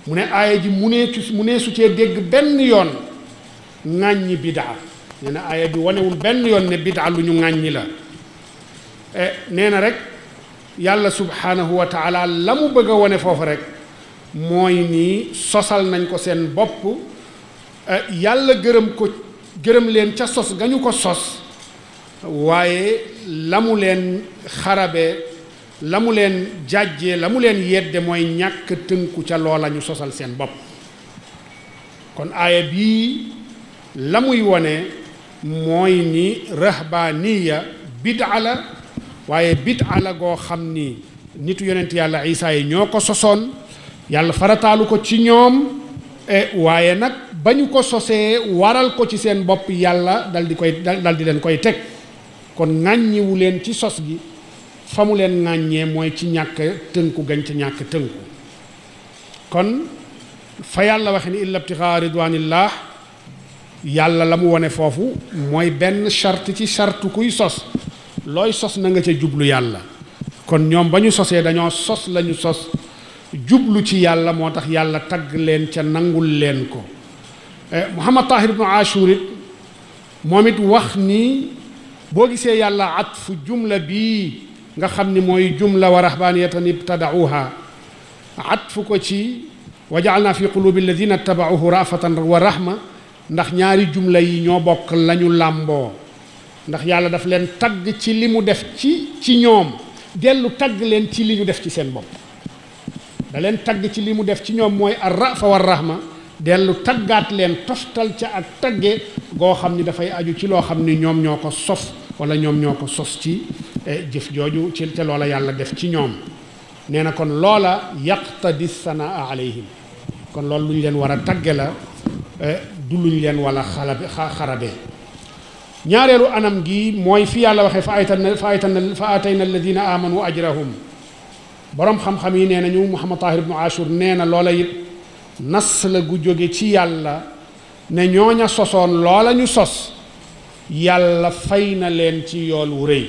S3: mu ne aaya ji mu nee su cee dégg benn yoon ŋàññi bidaa nee na aaya bi wanewul benn yoon ne bid'a lu ñu ŋàññi la nee na rek yàlla subhanahu wa taala la mu bëgg a wane foofu rek mooy nii sosal nañ ko seen bopp yàlla gërëm leen ca sos ga ñu ko sos waaye la mu leen xarabe la mu leen jàjjee la mu leen yedde mooy ñàkk tënku ca loola ñu sosal seen bopp kon aaya bii la muy wone mooy ni rahbaaniya bid'a la waaye bid'a la goo xam ni nitu yonent yàlla Isaa yi ñoo ko sosoon yàlla farataalu ko ci ñoom waaye nag ba ñu ko sosee waral ko ci seen bopp yàlla dal di leen koy teg kon ŋàññiwu leen ci sos gi fa mu leen ŋàññee mooy ci ñàkk tënku gañ ca ñàkk tënku kon fa yàlla waxe ni illa ibtigaa ridwanillah yàlla la mu wone foofu mooy benn charte ci charte kuy sos looy sos na nga ca jublu yàlla kon ñoom ba ñu sosee dañoo sos lañu sos jublu ci yàlla moo tax yàlla tagg leen ca nangul leen ko Muhammad Tahir ibnu Ashur it moom it wax ni boo gisee yàlla atfu jumla bii nga xam ni mooy jumla wa rahbaniyatan ibtada'uha atfu ko ci wa ja'alna fi qulubi alladhina ittaba'uhu ra'fatan wa rahma ndax ñaari jumla yi ñoo bokk lañu làmboo ndax yàlla daf leen tagg ci li mu def ci ñoom dellu tagg leen ci li ñu def ci seen bopp da leen tagg ci li mu def ci ñoom mooy ar-ra'fa war rahma dellu taggaat leen toftal ca ak tagge goo xam ni dafay aju ci loo xam ni ñoom ñoo ko sos wala ñoom ñoo ko sos ci jëf jooju ci te loola yàlla def ci ñoom nee na kon loola yaqtadi sanaa alayhim kon loolu lu ñu leen war a tagge la du lu ñu leen wala xarabe ñaareelu anam gi mooy fi yàlla waxee fa atayna alladina amanu ajrahum boroom xam-xam yi nee nañu Muhammad Tahir ibnu Ashur nee na loola it nas la gu jóge ci yàlla ne ñooña sosoon loola ñu sos yàlla fay na leen ci yool wu rëy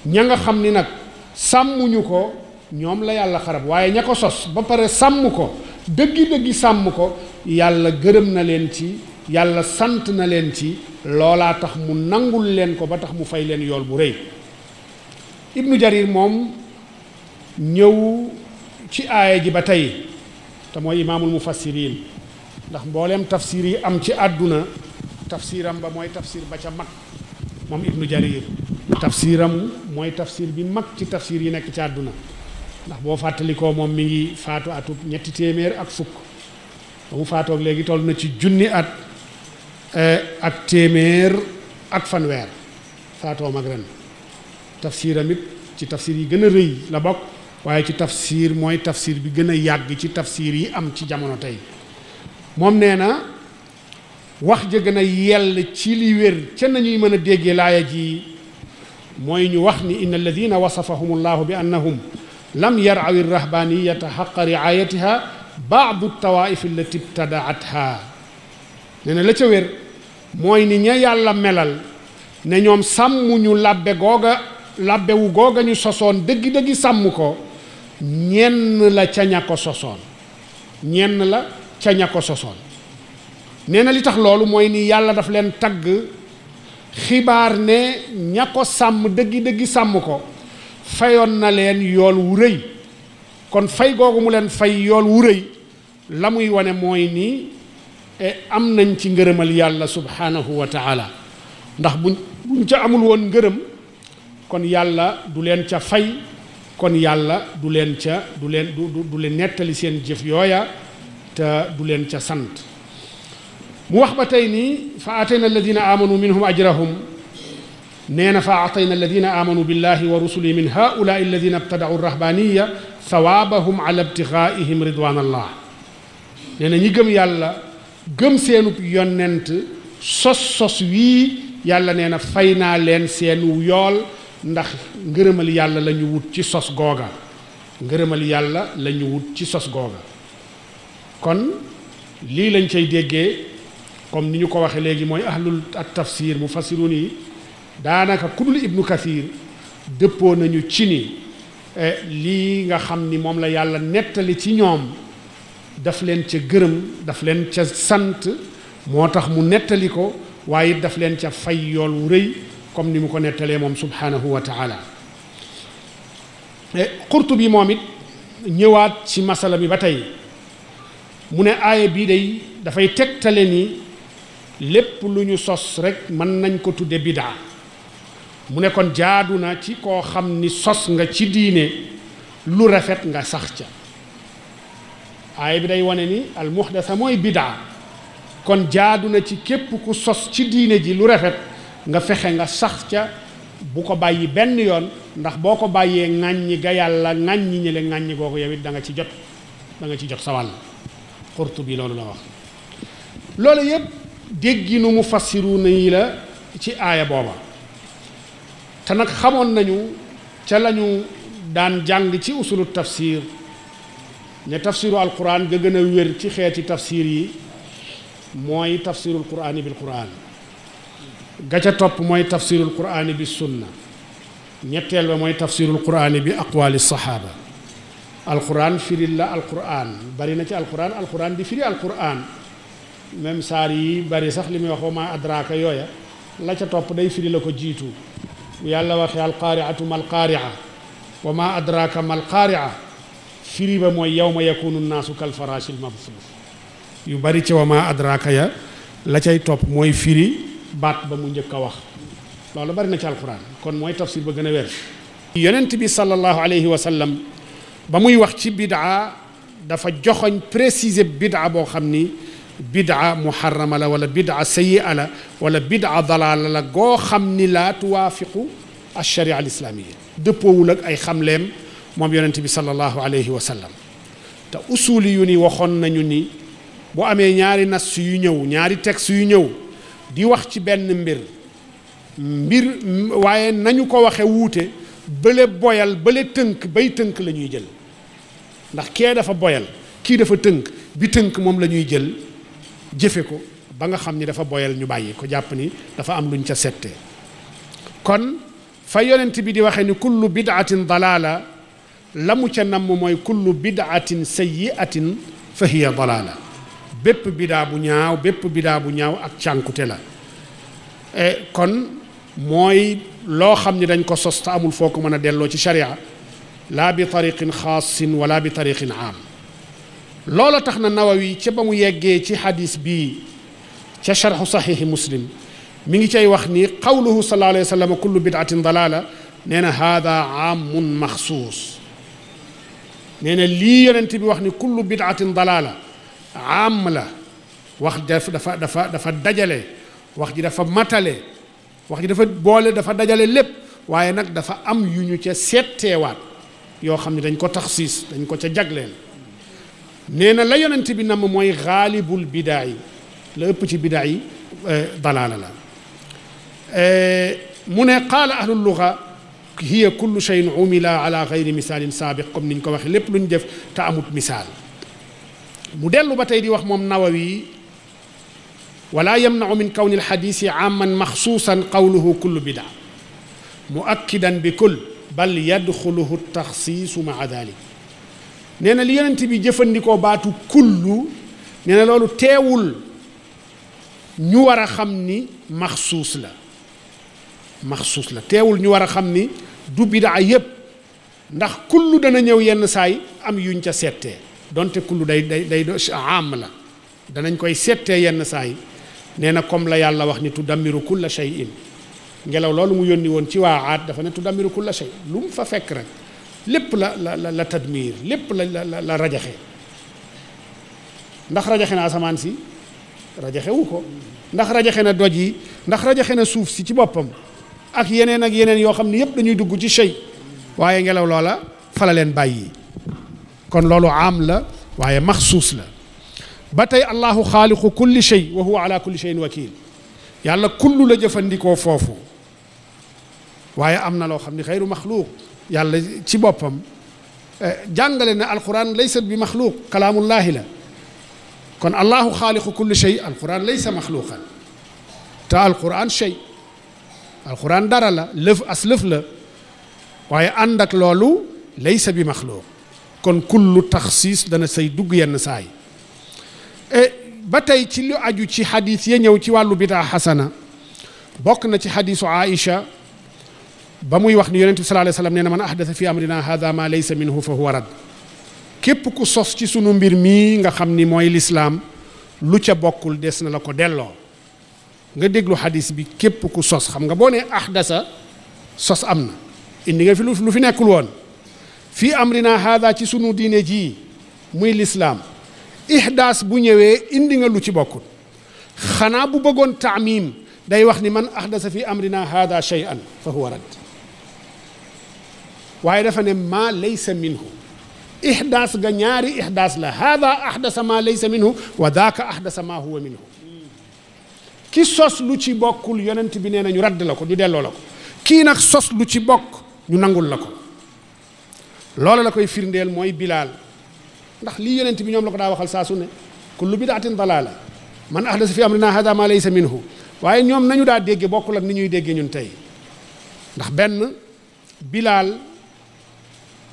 S3: ña nga xam ni nag sàmmuñu ko ñoom la yàlla xarab waaye ña ko sos ba pare sàmm ko dëggi-dëggi sàmm ko yàlla gërëm na leen ci yàlla sant na leen ci loolaa tax mu nangul leen ko ba tax mu fay leen yool bu rëy Ibnu Jarir moom ñëw ci aaya ji ba tey te mooy imaamul mufassirin ndax mbooleem tafsir yi am ci àdduna tafsiram ba mooy tafsir ba ca mag moom Ibnu Jarir tafsiram mooy tafsir bi mag ci tafsir yi nekk ci àdduna ndax boo fàttalikoo moom mi ngi faatu atub 300 ak fukk ba mu faatoog léegi toll na ci 1,000 at ak téeméer ak fanweer faatoo mag ren tafsiram it ci tafsir yi gën a rëy la bokk waaye ci tafsir mooy tafsir bi gën a yàgg ci tafsir yi am ci jamono tey moom nee na wax ja gën a yell ci li wér ca nañuy mën a déggee laaya ji mooy ñu wax ni inna alladina wasafahum allahu bi annahum lam yarawi rahbaniyata xaqa riayatiha baadu tawaif allati ibtadaatha nee na la ca wér mooy ni ña yàlla melal ne ñoom sàmmuñu labbewu googa ñu sosoon dëggi-dëggi sàmm ko ñenn la ca ña ko sosoon ñenn la ca ña ko sosoon nee na li tax loolu mooy ni yàlla daf leen tagg xibaar ne ña ko sàmm dëggi-dëggi sàmm ko fayoon na leen yool wu rëy kon fay googu mu leen fay yool wu rëy la muy wane mooy ni am nañ ci ngërëmal yàlla subhanahu wa taala ndax buñ ca amul woon ngërëm kon yàlla du leen ca fay kon yàlla du leen nettali seen jëf yooya te du leen ca sant mu wax ba tey nii fa atayna alladina amanu minhum ajrahum nee na fa atayna alladina amanu billahi wa rusulihi min haulai alladina ibtadau rahbaniya thawaabahum ala ibtigaihim ridwanallah nee na ñi gëm yàlla gëm seenub yonent sos wii yàlla nee na fay naa leen seenu yool ndax ngërëmal yàlla la ñu wut ci sos googa ngërëmal yàlla la ñu wut ci sos googa kon lii lañ cay déggee comme ni ñu ko waxee léegi mooy ahlul at tafsir mufassirun yi daanaka ku dul ibnu kathir dëppoo nañu ci ni lii nga xam ni moom la yàlla nettali ci ñoom daf leen ca gërëm daf leen ca sant moo tax mu nettali ko waaye it daf leen ca fay yool wu rëy comme ni mu ko nettalee moom subhanahu wa taala Qurtubi moom it ñëwaat ci masala bi ba tey mu ne aaya bii day dafay tegtale ni lépp lu ñu sos rek mën nañ ko tudde bidaa mu ne kon jaadu na ci koo xam ni sos nga ci diine lu rafet nga sax ca aaya bi day wane ni al muhdasa mooy bidaa kon jaadu na ci képp ku sos ci diine ji lu rafet nga fexe nga sax ca bu ko bàyyi benn yoon ndax boo ko bàyyee ŋàññi ga yàlla ŋàññi ñële ŋàññi googu yow it da nga ci jot sa wàll Qurtubi loolu la wax loolu yépp dégginu mufassiruuna yi la ci aaya booba te nag xamoon nañu ca lañu daan jàng ci usulu tafsir ne tafsiru alquran ga gën a wér ci xeeti tafsir yi mooy tafsirul qur'ani bil qur'an ga ca topp mooy tafsirul qur'ani bi sunna ñetteel ba mooy tafsirul qur'ani bi aqwali sahaba alquran firil la alquran bari na ci alquran di firi alquran même saar yi bari sax li muy wax wa ma adraka yooya la ca topp day firi la ko jiitu bu yàlla waxee alqaariatu mal qaaria wa ma adraka mal qaaria firi ba mooy yawma yakunu nnaasu kal farashil mabsuus yu bari ci wa ma adraka ya la cay topp mooy firi baat ba mu njëkk a wax loolu bari na ci alquran kon mooy tafsir ba gën a wér yonent bi sallallahu alayhi wa sallam ba muy wax ci bidaa dafa joxoñ préciser bidaa boo xam ni bidaa muharrama la wala bidaa sayyi'a la wala bidaa dalaala la goo xam ni laa tuwaafiqu alsharia alislaamia dëppoowul ak ay xamleem moom yonent bi sallallahu alayhi wa sallam te usuli yu ni waxoon nañu ni bu amee ñaari nas yu ñëw ñaari texte yu ñëw di wax ci benn mbir waaye nañu ko waxe wuute bële boyal bële tënk bay tënk la ñuy jël ndax kee dafa boyal kii dafa tënk bi tënk moom la ñuy jël jëfe ko ba nga xam ni dafa boyal ñu bàyyi ko jàpp ni dafa am luñ ca settee kon fa yonent bi di waxee ni kullu bid'atin dalaala la mu ca namm mooy kullu bid'atin sayyi'atin fa hiya dalaala bépp bidaa bu ñaaw ak cànkute la kon mooy loo xam ni dañ ko sos te amul foo ko mën a delloo ci sharia laa bi tariqin xaasin wala bi tariqin aam loola tax na Nawawi ca ba mu yeggee ci xadis bii ca sharxu saxiixi muslim mi ngi cay wax ni qawluhu sallallahu alayhi wa sallam kullu bid'atin dalaala nee na haada aamun maxsuus nee na lii yonent bi wax ni kullu bid'atin dalaala aam la wax dafa dajale wax ji dafa matale wax ji dafa boole dafa dajale lépp waaye nag dafa am yu ñu ca seetteewaat yoo xam ne dañ ko taxsiis dañ ko ca jagleel nee na la yonent bi nam mooy xaalibul bidaa yi la ëpp ci bidaa yi dalaala la mu ne qaala ahlul luga hiya kullu shay'in umila ala gayri misaalin saabiq comme niñ ko waxee lépp lu ñu def te amut misaal mu dellu ba tey di wax moom Nawawi wala yamnau min kawni alxadisi amman maxsuusan qawluhu kullu bidaa muakkidan bi kull bal yadxuluhu taxsiisu maa dalik nee na li yonent bi jëfandikoo baatu kullu nee na loolu teewul ñu war a xam ni maxsuus la teewul ñu war a xam ni du bidaa yépp ndax kullu dana ñëw yenn saay am yuñ ca settee donte kullu day am la danañ koy settee yenn saay nee na comme la yàlla wax ni tudammiru kulla shay'in ngelaw loolu mu yónni woon ci waa Aad dafa ne tudammiru kulla shay lu mu fa fekk rek lépp la tadmir lépp la rajaxe ndax rajaxe na asamaan si rajaxewu ko ndax rajaxe na doj yi ndax rajaxe na suuf si ci boppam ak yeneen yoo xam ne yépp dañuy dugg ci shay waaye ngelaw loola fa la leen bàyyi kon loolu am la waaye maxsuus la ba tey allahu xaaliqu kulli shay wa huwa ala kulli shayin wakil yàlla kullu la jëfandikoo foofu waaye am na loo xam ne xayru maxluuq yàlla ci boppam jàngale na alquran laysat bi maxluuq kalaamullaahi la kon allahu xaaliqu kulli shay alquran laysa maxluuqan te alquran shay alquran dara la lëf la waaye ànd ak loolu laysa bi maxluuq kon kullu taxsiis dana say dugg yenn saay ba tey ci lu aju ci xadis ya ñëw ci wàllu bidaa xasana bokk na ci xadisu Aïcha ba muy wax ni yonent bi sallallahu alayhi wa sallam nee na man ahdasa fi amrina hada ma laysa minhu fa huwa rad képp ku sos ci sunu mbir mii nga xam ni mooy lislaam lu ca bokkul des na la ko delloo nga déglu xadis bi képp ku sos xam nga boo nee ahdasa sos am na indi nga fi lu fi nekkul woon fii amrina hada ci sunu diine ji muy lislaam ihdaas bu ñëwee indi nga lu ci bokkul xanaa bu bëggoon taamim day wax ni man ahdasa fi amrina hada shay'an fa huwa rad waaye dafa ne maa laysa minhu ihdaas ga ñaari ihdaas la hada ahdasa maa laysa minhu wa daaka ahdasa maa huwa minhu ki sos lu ci bokkul yonent bi nee na ñu radd la ko ñu delloo la ko kii nag sos lu ci bokk ñu nangul la ko loola la koy firndeel mooy Bilaal ndax lii yonent bi ñoom la ko daa waxal saa su ne kullu bidaatin dalaala man ahdasa fi amrina hada ma laysa minhu waaye ñoom nañu daa dégge bokkul ak ni ñuy déggee ñun tey ndax benn Bilaal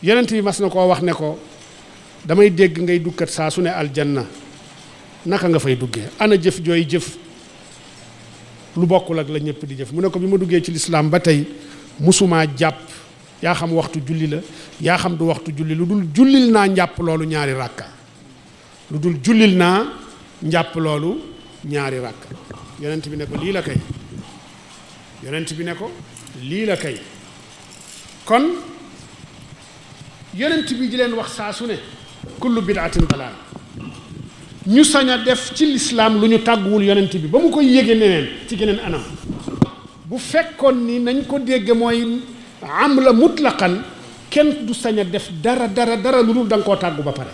S3: yonent bi mas na koo wax ne ko damay dégg ngay dukkat saa su ne aljanna naka nga fay duggee ana jëf jooy jëf lu bokkul ak la ñëpp di jëf mu ne ko bi ma duggee ci lislaam ba tey musumaa jàpp yaa xam waxtu julli la yaa xam du waxtu julli lu dul jullil naa njàpp loolu ñaari ràkka lu dul jullil naa njàpp loolu ñaari ràkka yonent bi ne ko lii la kay yonent bi ne ko lii la kay kon yonent bi di leen wax saa su ne kullu bid'atin dalaal ñu sañ a def ci lislaam lu ñu tàgguwul yonent bi ba mu koy yége neneen ci geneen anam bu fekkoon ni nañ ko dégg mooy am la mutlaqan kenn du sañ a def dara lu dul da nga koo tàggu ba pare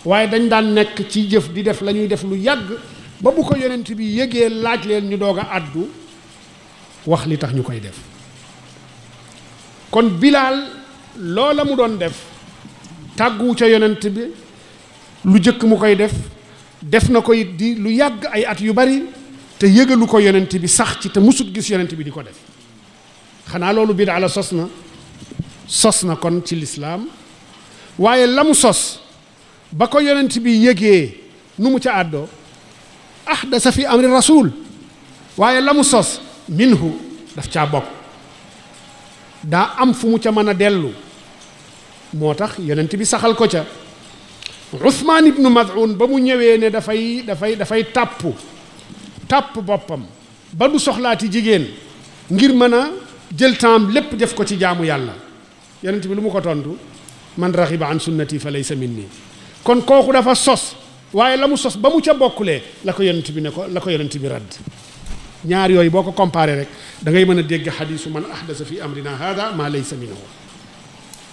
S3: waaye dañ daan nekk ci jëf di def la ñuy def lu yàgg ba bu ko yonent bi yégee laaj leen ñu doog a àddu wax li tax ñu koy def kon Bilaal loola mu doon def tàgguwu ca yonent bi lu jëkk mu koy def na ko it di lu yàgg ay at yu bari te yëgalu ko yonent bi sax ci te musut gis yonent bi di ko def xanaa loolu bidaa la sos na kon ci lislaam waaye la mu sos ba ko yonent bi yëgee nu mu ca àddoo ahdasa fi amri rasul waaye la mu sos minhu daf caa bokk daa am fu mu ca mën a dellu moo tax yonent bi saxal ko ca Usmaan ibnu Maz'un ba mu ñëwee ne dafay tàpp boppam ba du soxlaati jigéen ngir mën a jël temps lépp def ko ci jaamu yàlla yonent bi lu mu ko tontu man raxiba an sunnati fa laysa minni kon kooku dafa sos waaye la mu sos ba mu ca bokkulee la ko yonent bi radd ñaar yooyu boo ko comparé rek da ngay mën a dégg xadiisu man ahdasa fi amrina hada ma laysa minhu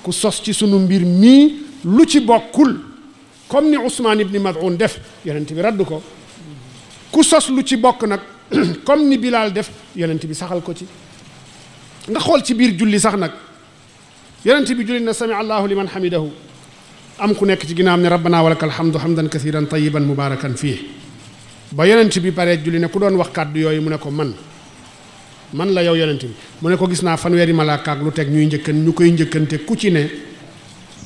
S3: ku sos ci sunu mbir mii lu ci bokkul comme ni Usmaan ibni Maz'un def yonent bi radd ko ku sos lu ci bokk nag comme ni Bilaal def yonent bi saxal ko ci nga xool ci biir julli sax nag yonent bi julli na sami allahu liman hamidahu am ku nekk ci ginnaawam ne rabbana walakal hamdu hamdan kathiran tayyiban mubarakan fii ba yonent bi paree julli ne ku doon wax kàddu yooyu mu ne ko man la yow yonent bi mu ne ko gis naa fanweeri malaaka ak lu teg ñu koy njëkkante ku ci ne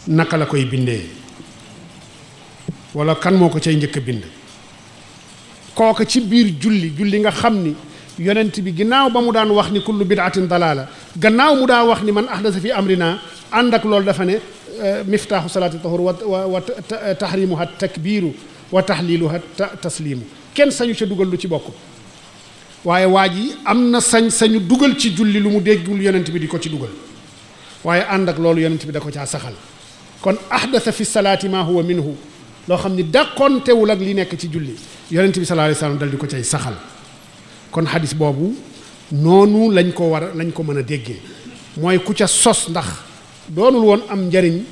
S3: naka la koy bindee wala kan moo ko cay njëkk a bind kooka ci biir julli nga xam ni yonent bi ginnaaw ba mu daan wax ni kullu bid'atin dalaala gannaaw mu daan wax ni man ahdasa fi amrina ànd ak loolu dafa ne miftaaxu salaati tahur wa tahrimuha takbiiru wa tahliluha taslimu kenn sañu ca dugal lu ci bokk waaye waa ji am na sañu dugal ci julli lu mu déggul yonent bi di ko ci dugal waaye ànd ak loolu yonent bi da ko caa saxal kon ahdasa fi salaati ma huwa minhu loo xam ni dàqontewul ak li nekk ci julli yonent bi sallallahu alayhi wasallam dal di ko cay saxal kon xadis boobu noonu lañ ko mën a déggee mooy ku ca sos ndax doonul woon am njariñ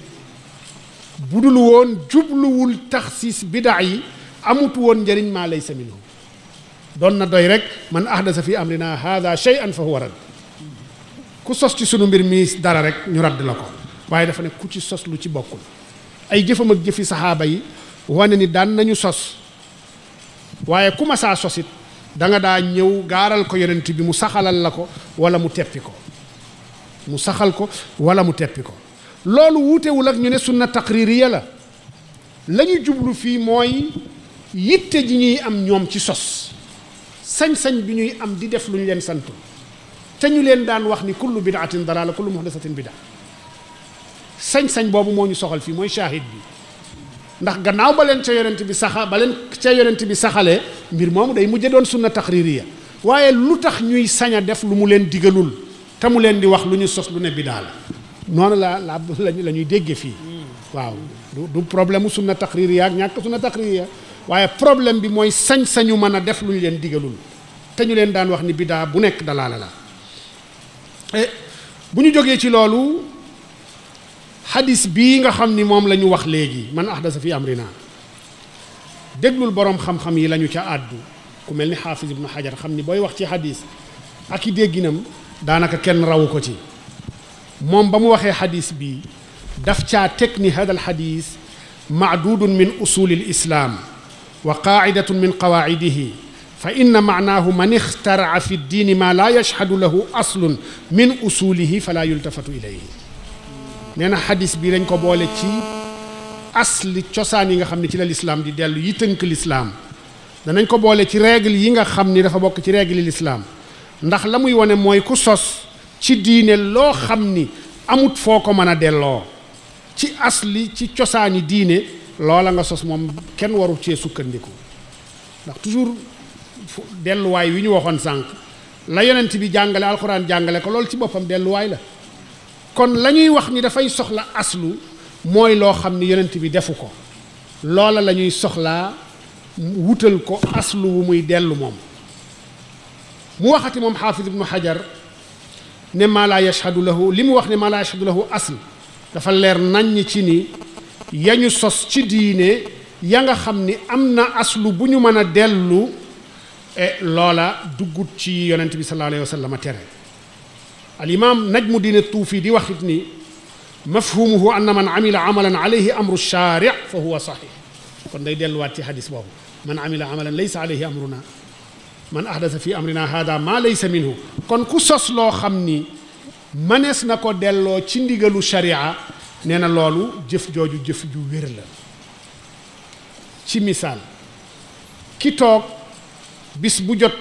S3: budul woon jubluwul taxsiis bidaa yi amut woon njariñ maa laysa minhu doon na doy rek man ahdasa fi amrina hada shay'an fa huwa rad ku sos ci sunu mbir mi dara rek ñu radd la ko waaye dafa ne ku ci sos lu ci bokkul ay jëfam ak jëfi saxaaba yi wane ni daan nañu sos waaye ku ma saa sosit da nga daa ñëw gaaral ko yonent bi mu saxalal la ko wala mu teppi ko mu saxal ko wala mu teppi ko loolu wuutewul ak ñu ne sunna taqririya la ñu jublu fii mooy yitte ji ñuy am ñoom ci sos sañ-sañ bi ñuy am di def lu ñu leen santu te ñu leen daan wax ni kullu bid'atin dalaala kullu muhdasatin bid'a sañ-sañ boobu moo ñu soxal fii mooy shahid bi ndax gannaaw ba leen ca yonent bi saxalee mbir moomu day mujje doon sunna taqririya waaye lu tax ñuy sañ a def lu mu leen digalul te mu leen di wax lu ñu sos lu ne bidaa la noonu la ñuy dégge fii waaw du problème mu sunna taqririya ak ñàkk sunna taqririya waaye problème bi mooy sañ-sañu mën a def lu ñu leen digalul te ñu leen daan wax ni bidaa bu nekk dalaala la bu ñu jógee ci loolu xadis bii nga xam ni moom la ñu wax léegi man ahdasa fi amrina déglul boroom xam-xam yi la ñu ca àddu ku mel ni xaafis ibnu xajar xam ni booy wax ci xadis ak i dégginam daanaka kenn rawu ko ci moom ba mu waxee xadis bii daf caa teg ni hada al xadis maadudun min usuli l islaam wa qaacidatun min qawaacidihi fa inna maanaahu man ixtaraca fi ddiini maa laa yashhadu lahu aslun min usulihi fala yultafatu ilayhi nee na xadis bi dañ ko boole ci asli cosaan yi nga xam ne ci la lislaam di dellu yi tënk lislaam danañ ko boole ci règle yi nga xam ni dafa bokk ci règle yi lislaam ndax la muy wane mooy ku sos ci diine loo xam ni amut foo ko mën a delloo ci asli ci cosaani diine loola nga sos moom kenn waru cee sukkandiku ndax toujours delluwaay wi ñu waxoon sànq la yonent bi jàngale alxuraan jàngale ko loolu ci boppam delluwaay la kon la ñuy wax ni dafay soxla aslu mooy loo xam ni yonent bi defu ko loola la ñuy soxlaa wutal ko aslu wu muy dellu moom mu waxati moom xaafis ibnu xajar ne maa laa yashhadu lahu li mu wax ne maa laa yashhadu lahu asl dafa leer naññ ci ni yañu sos ci diine ya nga xam ni am na aslu bu ñu mën a dellu loola duggut ci yonent bi sallallahu alayhi wa sallam tere al imam najmu diine tuufi di waxit ni mafhumuhu anna man amila amalan alayhi amru shaari fa huwa sahih kon day delluwaat ci xadis boobu man amila amalan laysa alayhi amruna man ahdasa fi amrina hada ma laysa minhu kon ku sos loo xam ni mënees na ko delloo ci ndigalu sharia nee na loolu jëf jooju jëf ju wér la ci misaal ki toog bis bu jot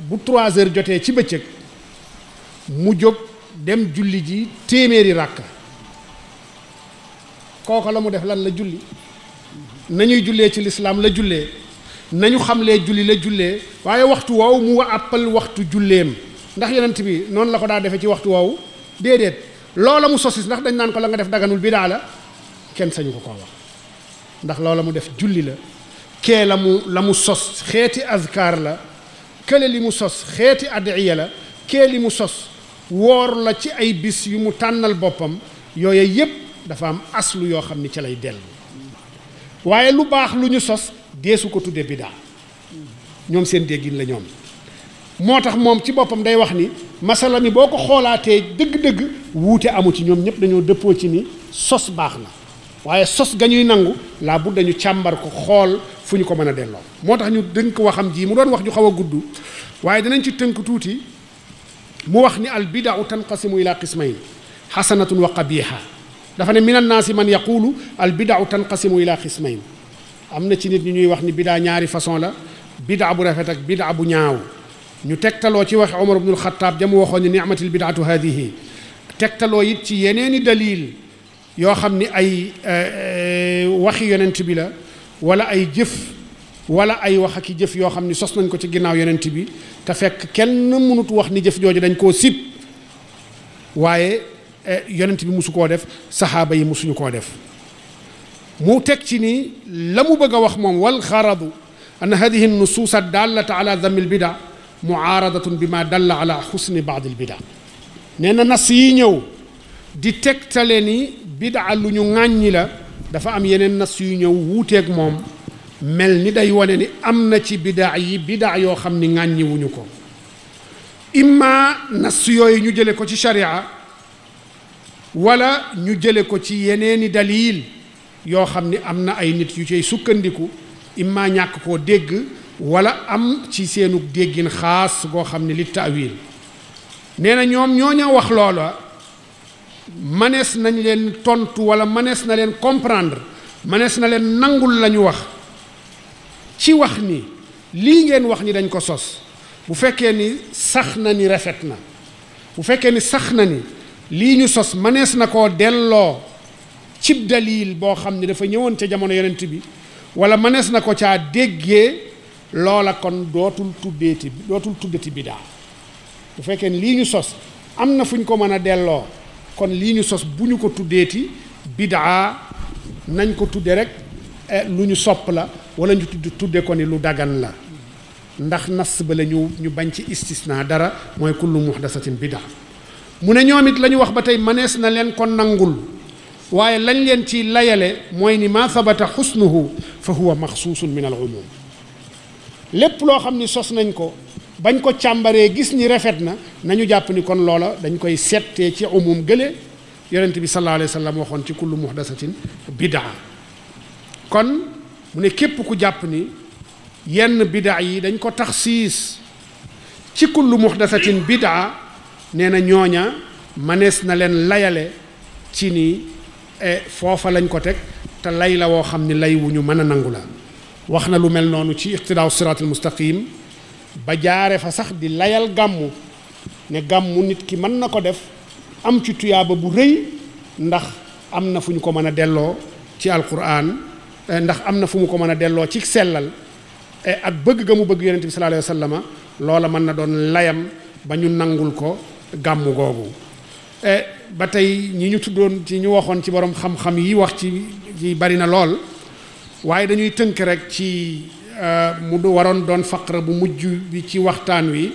S3: bu 3 heures jotee ci bëccëg mu jóg dem julli ji téeméeri ràkka kooku la mu def lan la julli nañuy jullee ci lislaam la jullee nañu xamlee julli la jullee waaye waxtu woowu mu àppal waxtu julleem ndax yonent bi noonu la ko daa defee ci waxtu woowu déedéet loola mu sosis ndax dañ naan ko la nga def daganul bidaa la kenn sañu ko koo wax ndax loola mu def julli la kee la mu sos xeeti azkar la kële li mu sos xeeti adiya la kee li mu sos woor la ci ay bis yu mu tànnal boppam yooyu yépp dafa am aslu yoo xam ni ca lay dellu waaye lu baax lu ñu sos deesu ko tudde bidaa ñoom seen déggin la ñoom moo tax moom ci boppam day wax ni masala mi boo ko xoolaatee dëgg-dëgg wuute amu ci ñoom ñëpp dañoo dëppoo ci ni sos baax na waaye sos ga ñuy nangu laa bu dañu càmbar ko xool fu ñu ko mën a delloo moo tax ñu dënk waxam ji mu doon wax ju xaw a gudd waaye danañ ci tënk tuuti mu wax ni al bidau tanqasimu ila qismayn xasanatun wa qabiha dafa ne min annaasi man yaqulu al bidau tanqasimu ila qismayn am na ci nit ñi ñuy wax ni bidaa ñaari façon la bidaa bu rafet ak bidaa bu ñaaw ñu tegtaloo ci wax Omar ibnul Xattaab jamu waxoon ni ni'matil bidaatu haadihi tegtaloo it ci yeneeni dalil yoo xam ni ay waxi yonent bi la wala ay jëf wala ay wax ak i jëf yoo xam ni sos nañ ko ci ginnaaw yonent bi te fekk kenn mënut wax ni jëf jooju dañ koo sib waaye yonent bi musu koo def saxaaba yi musuñu koo def mu teg ci ni la mu bëgg a wax moom wal xaradu an hadihi nusuus dallata ala dammi lbida muaaradatun bi ma dalla ala xusni baadi lbida nee na nas yi ñëw di tegtale ni bidaa lu ñu ŋàññi la dafa am yeneen nas yu ñëw wuuteeg moom mel ni day wane ni am na ci bidaa yi bidaa yoo xam ni ŋàññi wuñu ko imma nas yooyu ñu jële ko ci sharia wala ñu jële ko ci yeneeni dalil yoo xam ni am na ay nit yu cay sukkandiku imma ñàkk koo dégg wala am ci seenu déggin xaas goo xam ne li taawil nee na ñoom ñooña wax loola manees nañ leen tontu wala manees na leen comprendre manees na leen nangul la ñu wax ci wax ni lii ngeen wax ni dañ ko sos bu fekkee ni sax na ni rafet na bu fekkee ni sax na ni lii ñu sos mënees na koo delloo cib dalil boo xam ni dafa ñëwoon ca jamono yonent bi wala mënees na ko caa déggee loola kon dootul tuddati bidaa bu fekkee ni lii ñu sos am na fu ñu ko mën a delloo kon lii ñu sos bu ñu ko tuddeeti bidaa nañ ko tudde rek lu ñu sopp la wala ñu tudde ko ni lu dagan la ndax nas ba la ñu bañ ci istisna dara mooy kullu muhdasatin bidaa mu ne ñoom it la ñu wax ba tey mënees na leen ko nangul waaye lañ leen ci layale mooy ni ma sabata xusnuhu fa huwa maxsuusun min al umum lépp loo xam ni sos nañ ko bañ ko càmbaree gis ni rafet na nañu jàpp ni kon loola dañ koy settee ci umum gële yonent bi sallallahu alayhi wa sallam waxoon ci kullu muhdasatin bidaa kon mu ne képp ku jàpp ni yenn bidaa yi dañ ko taxsiis ci kullu muhdasatin bidaa nee na ñooña manees na leen layale ci ni foofa lañ ko teg te lay la woo xam ni lay wu ñu mën a nangu la wax na lu mel noonu ci iqtidaaw siraatul mustaqim ba jaare fa sax di layal gàmmu ne gàmmu nit ki mën na ko def am ci tuyaaba bu rëy ndax am na fu ñu ko mën a delloo ci alquran ndax am na fu mu ko mën a delloo ci sellal ak bëgg ga mu bëgg yonent bi sallallahu alayhi wa sallama loola mën na doon layam ba ñu nangul ko gàmmu googu ba tey ñi ñu tuddoon ci ñu waxoon ci borom xam-xam yi wax ci bari na lool waaye dañuy tënk rek ci mu waroon doon faqra bu mujj bi ci waxtaan wi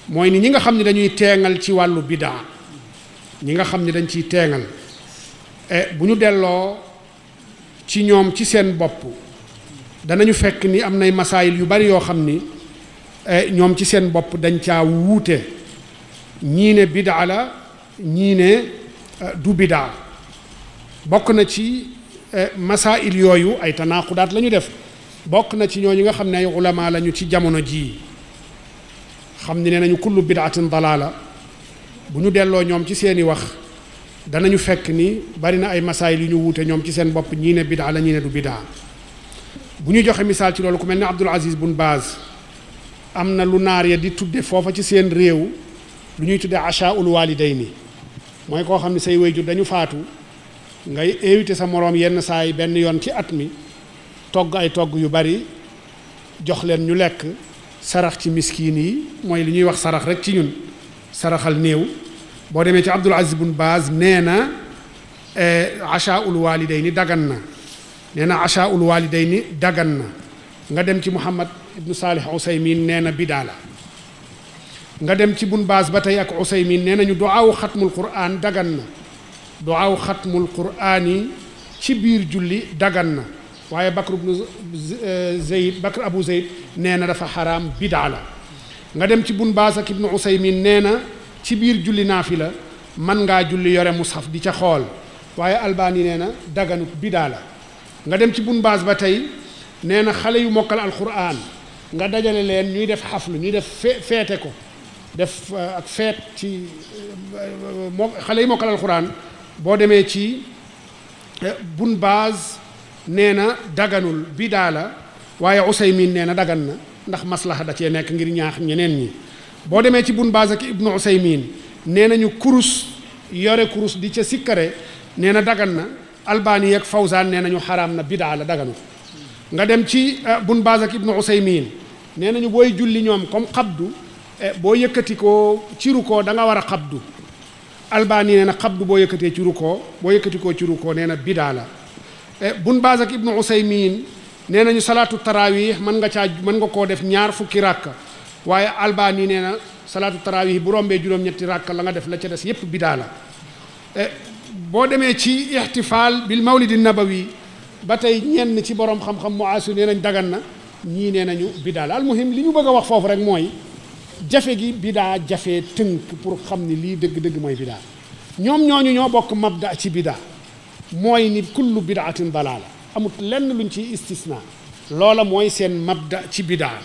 S3: mooy ni ñi nga xam ne dañuy teengal ci wàllu bidaa ñi nga xam ne dañ ciy teengal bu ñu delloo ci ñoom ci seen bopp danañu fekk ni am nay masaayil yu bari yoo xam ni ñoom ci seen bopp dañ caa wuute ñii ne bidaa la ñii ne du bidaa bokk na ci masaayil yooyu ay tanaaqudaat la ñu def bokk na ci ñooñu nga xam ne ay ulama lañu ci jamono jii xam ni nee nañu kullu bidaatin dalaala bu ñu delloo ñoom ci seeni wax danañu fekk ni bari na ay masaayil yu ñu wuute ñoom ci seen bopp ñii ne bidaa la ñii ne du bidaa bu ñu joxe misaal ci loolu ku mel ne Abdul Aziz Bun Baaz am na lu naar ya di tudde foofa ci seen réew lu ñuy tudde ashaa'ul waalidayni mooy koo xam ne say waajur dañu faatu ngay invité sa moroom yenn saa yi benn yoon ci at mi togg ay togg yu bari jox leen ñu lekk sarax ci miskiin yi mooy li ñuy wax sarax rek ci ñun saraxal néew boo demee ci Abdul Aziz Bun Baaz nee na ashaa'ul waalidayni dagan na nee na ashaa'ul waalidayni dagan na nga dem ci Muhammad ibnu Saalih Usaymin nee na bidaa la nga dem ci Bun Baaz ba tey ak Usaymin nee nañu duwaawu xatmul quraan dagan na duwaawu xatmul quraan yi ci biir julli dagan na waaye Bakr Abu Zayd nee na dafa xaraam bidaa la nga dem ci Bun Baaz ak ibnu Usaymin nee na ci biir julli naafila mën ngaa julli yore mushaf di ca xool waaye Albani nee na daganut bidaa la nga dem ci Bun Baaz ba tey nee na xale yu mokkal alquran nga dajale leen ñuy def xaflu ñuy def feete ko def ak feet ci xale yu mokkal alquran boo demee ci Bun Baaz nee na daganul bidaa la waaye Usaymin nee na dagan na ndax maslaha da cee nekk ngir ñaax ñeneen ñi boo demee ci Bun Baaz ak ibnu Usaymin nee nañu kurus yore kurus di ca sikkare nee na dagan na Albani ak Fawzaan nee nañu xaraam na bidaa la daganul nga dem ci Bun Baaz ak ibnu Usaymin nee nañu booy julli ñoom comme xabdu boo yëkkati ko ci rukoo da nga war a xabdu Albani nee na xabdu boo yëkkatee ci rukoo boo yëkkati koo ci rukoo nee na bidaa la Bun Baaz ak ibnu Usaymin nee nañu salaatu tarawih mën nga koo def ñaar fukki ràkka waaye Albani nee na salaatu tarawih bu rombee juróom-ñetti ràkka la nga def la ca des yépp bidaa la boo demee ci ihtifaal bil mawlidi nabawi ba tey ñenn ci borom xam-xam muasir nee nañ dagan na ñii nee nañu bidaa la almuhim li ñu bëgg a wax foofu rek mooy jafe gi bidaa jafe tënk pour xam ni lii dëgg-dëgg mooy bidaa ñoom ñooñu ñoo bokk mabda ci bidaa mooy ni kullu bidaatin dalaala amut lenn luñ ci istisna loola mooy seen mabda ci bidaa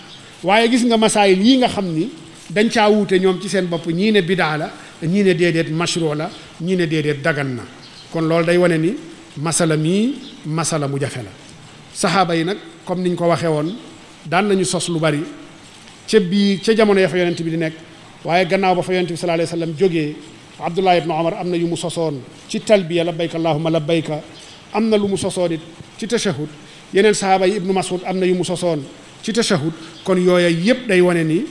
S3: waaye gis nga masaayil yii nga xam ni dañ caa wuute ñoom ci seen bopp ñii ne bidaa la ñii ne déedéet mashru la ñii ne déedéet dagan na kon loolu day wane ni masala mii masala mu jafe la saxaaba yi nag comme niñ ko waxee woon daan nañu sos lu bari ca bii ca jamono ya fa yonent bi di nekk waaye gannaaw ba fa yonent bi sallallahu alayhi wa sallam jógee Abdullah ibn Omar am na yu mu sosoon ci talbiya labbayka allahumma labbayka am na lu mu sosoon it ci tashahud yeneen sahaaba yi ibnu Mas'ud am na yu mu sosoon ci tashahud kon yooya yépp day wane ni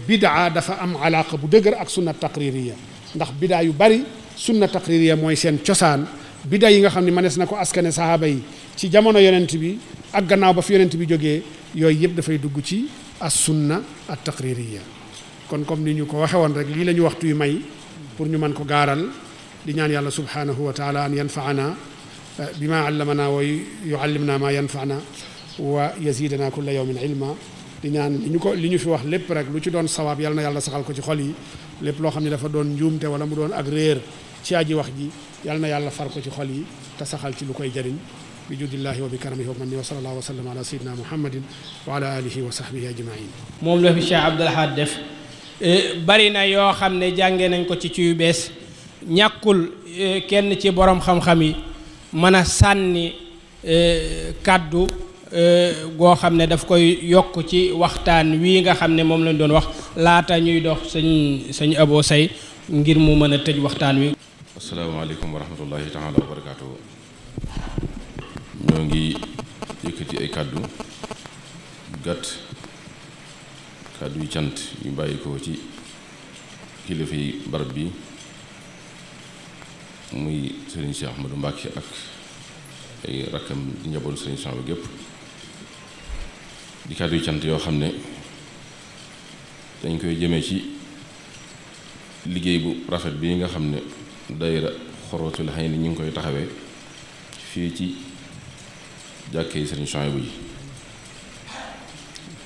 S3: bidaa dafa am alaaqa bu dëgër ak sunna taqririya ndax bidaa yu bari sunna taqririya mooy seen cosaan bidaa yi nga xam ne mënees na ko askane sahaaba yi ci jamono yonent bi ak gannaaw ba fi yonent bi jógee yooyu yëpp dafay dugg ci as sunna at taqririya kon comme ni ñu ko waxe woon rek lii la ñu waxtu yu may pour ñu mën ko gaaral di ñaan yàlla subhanahu wa taala an yanfaana bima allamana wa yuallimna ma yanfaana wa yazidana kulla yawmin ilma di ñaan li ñu fi wax lépp rek lu ci doon sawaab yàlla na yàlla saxal ko ci xol yi lépp loo xam ne dafa doon njuumte wala mu doon ak réer ci aji wax ji yàlla na yàlla far ko ci xol yi te saxal ci lu koy jëriñ bi judillahi wa bi karamihi wa manni wa sallallahu wa sallam ala sayyidina muhammadin wa ala alihi wa sahbihi ajmain
S2: moom la fi Cheikh Abdoul Ahad def bari na yoo xam ne jàngee nañ ko ci yu bees ñàkkul kenn ci borom xam-xam yi mën a sànni kàddu goo xam ne daf koy yokk ci waxtaan wii nga xam ne moom lañ doon wax laata ñuy dox sëñ Abo Say ngir mu mën a tëj waxtaan wi.
S4: asalaamaaleykum wa rahmatullahi taala wa barakaatuhu. ñoo ngi yëkkati ay kàddu gàtt kàddu yu cant yu bàyyi ko ci kilifa yi barab bi muy Serigne Cheikh Ahmadou Mbacké ak ay rakkam di njabootu Serigne Cheikh bi gépp di kàddu yu cant yoo xam ne dañ koy jëmee ci liggéey bu rafet bi nga xam ne daayira Xurratul Hayni ñu ngi koy taxawee fii ci jàkkee yi Serigne Cheikh yi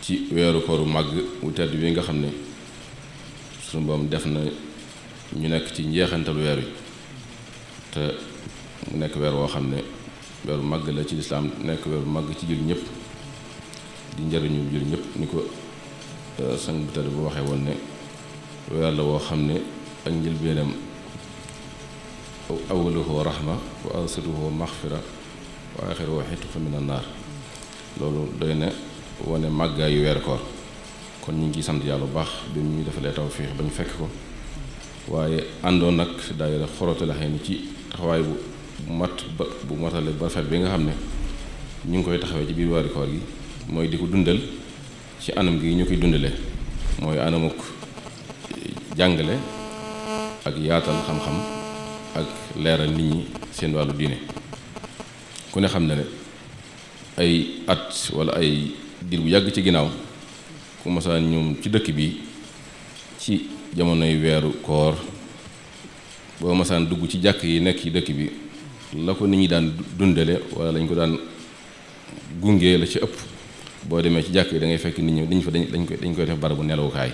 S4: ci weeru kooru màgg wu tedd bi nga xam ne suñu boom def na ñu nekk ci njeexantalu weer wi te mu nekk weer woo xam ne weeru màgg la ci lislaam nekk weeru màgg ci jullit ñëpp di njëriñu jullit ñëpp ni ko sang bu tedd bu waxee woon ne weer la woo xam ne ak njëlbeenam awaluhu rahma wa awsatuhu maxfira wa axiruhu xitqu min annaar loolu doy na wane màggaayu weer koor kon ñu ngi sant yàlla bu baax bi ñu defalee tawfiix ba ñu fekk ko waaye àndoon nag daayira Xurratul Hayni ci taxawaay bu matale ba rafet bi nga xam ne ñu ngi koy taxawee ci biir weeru koor gi mooy di ko dundal ci anam gi ñu koy dundale mooy anamuk jàngale ak yaatal xam-xam ak leeral nit ñi seen wàllu diine ku ne xam ne ne ay at wala ay diir bu yàgg ci ginnaaw ku masaan ñoom ci dëkk bi ci jamonoy weeru koor boo masaan dugg ci jàkk yi nekk ci dëkk bi la ko nit ñi daan dundale wala lañ ko daan gunge la ci ëpp boo demee ci jàkk yi da ngay fekk nit ñi dañ koy def barabu nelawukaay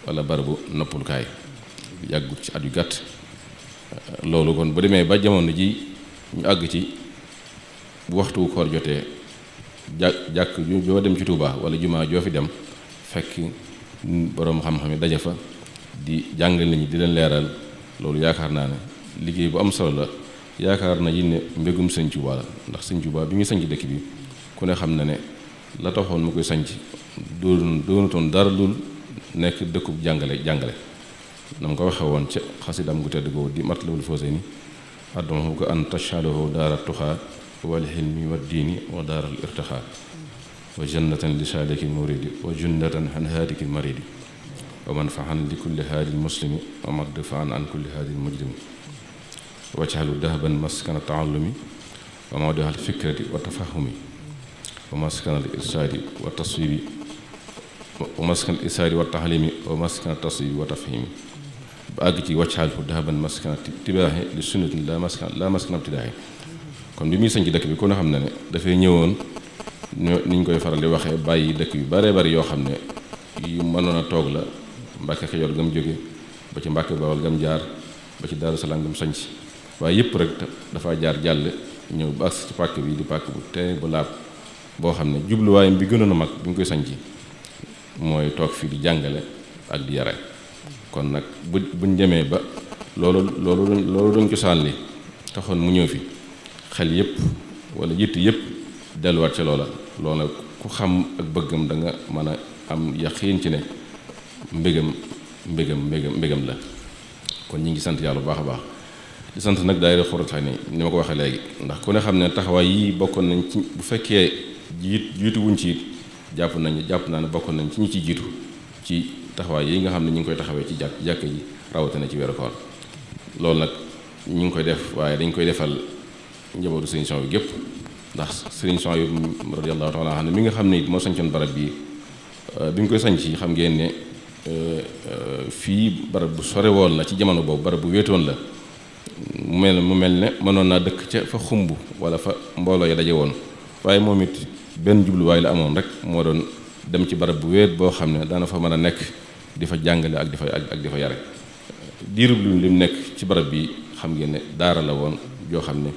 S4: wala barabu noppulukaay yàggut ci at yu gàtt loolu kon bu demee ba jamono ji ñu àgg ci bu waxtu koor jotee jàkk joo dem ci Tuubaa wala jumaa joo fi dem fekk boroom xam-xam yi daje fa di jàngal nit ñi di leen leeral loolu yaakaar naa ne liggéey bu am solo la yaakaar na yi ne mbégum Sëñ Tuubaa la ndax Sëñ Tuubaa bi muy sanc dëkk bi ku ne xam na ne la taxoon mu koy sanc doonutoon dara dul nekk dëkkub jàngale na mu ko waxee woon ca xasidam gu tedd googu di Matlabul Fawzayni adduhu ko an tashhadahu daara tuxaa wal hilmi wa diini wa daaral irtixaa wa jannatan li saalikin muridi wa junnatan an haadikin maridi wa manfaxan li kulli haadil muslimi wa madfaan an kulli haadil mujrimi wajhalu dahban maskana taallumi wa mawdihal fikrati wa tafahumi wa maskanal irsaadi wa taswibi wa maskanal irsaadi wa taxlimi wa maskanal taswibi wa tafhimi ba àgg ci wajhalu dahban maskana tibaahi li sunnatin la maskana ibtidaahi kon bi muy sañ ci dëkk bi ku ne xam ne ne dafay ñëwoon ni ñu koy faral di waxee bàyyi dëkk yu bare bari yoo xam ne yu mënoon a toog la Mbàkke Kajoor gam jóge ba ci Mbàkke Bawol gam jaar ba ci Daaru Salaam gam sañc waaye yëpp rek dafa jaar jàll ñëw ba ci pàkk bi di pàkk bu tee bu laab boo xam ne jubluwaayam bi gënoon a mag bi ñu koy sañc mooy toog fii di jàngale ak di yare kon nag buñ demee ba loolu dañ ko sànni taxoon mu ñëw fi xel yëpp wala yitt yëpp delluwaat ca loola ku xam ak bëggam da nga mën a am yaqiin ci ne mbégam la. kon ñi ngi sant yàlla bu baax a baax di sant nag daayira Xuratul Ayni ni ma ko waxee léegi ndax ku ne xam ne taxawaay yi bokkoon nañ ci bu fekkee jiitu wuñ ci it jàpp naa ne bokkoon nañ ci ñi ci jiitu ci taxawaay yi nga xam ne ñu ngi koy taxawee ci jàkk ji rawatina ci weeru koor loolu nag ñu ngi koy def waaye dañ koy defal njabootu sëriñ Son bi gépp ndax sëriñ Son yu radiyallahu taala anhu mi nga xam ne it moo sañcoon barab bi bi mu koy sañc ci xam ngeen ne fii barab bu sore woon la ci jamono boobu barab bu wéetoon la mu mel ne mënoon naa dëkk ca fa xumb wala fa mbooloo ya daje woon waaye moom it benn jubluwaay la amoon rek moo doon dem ci barab bu wéet boo xam ne daana fa mën a nekk di fa jàngale ak di fa yare diirub li mu nekk ci barab bi xam ngeen ne daara la woon joo xam ne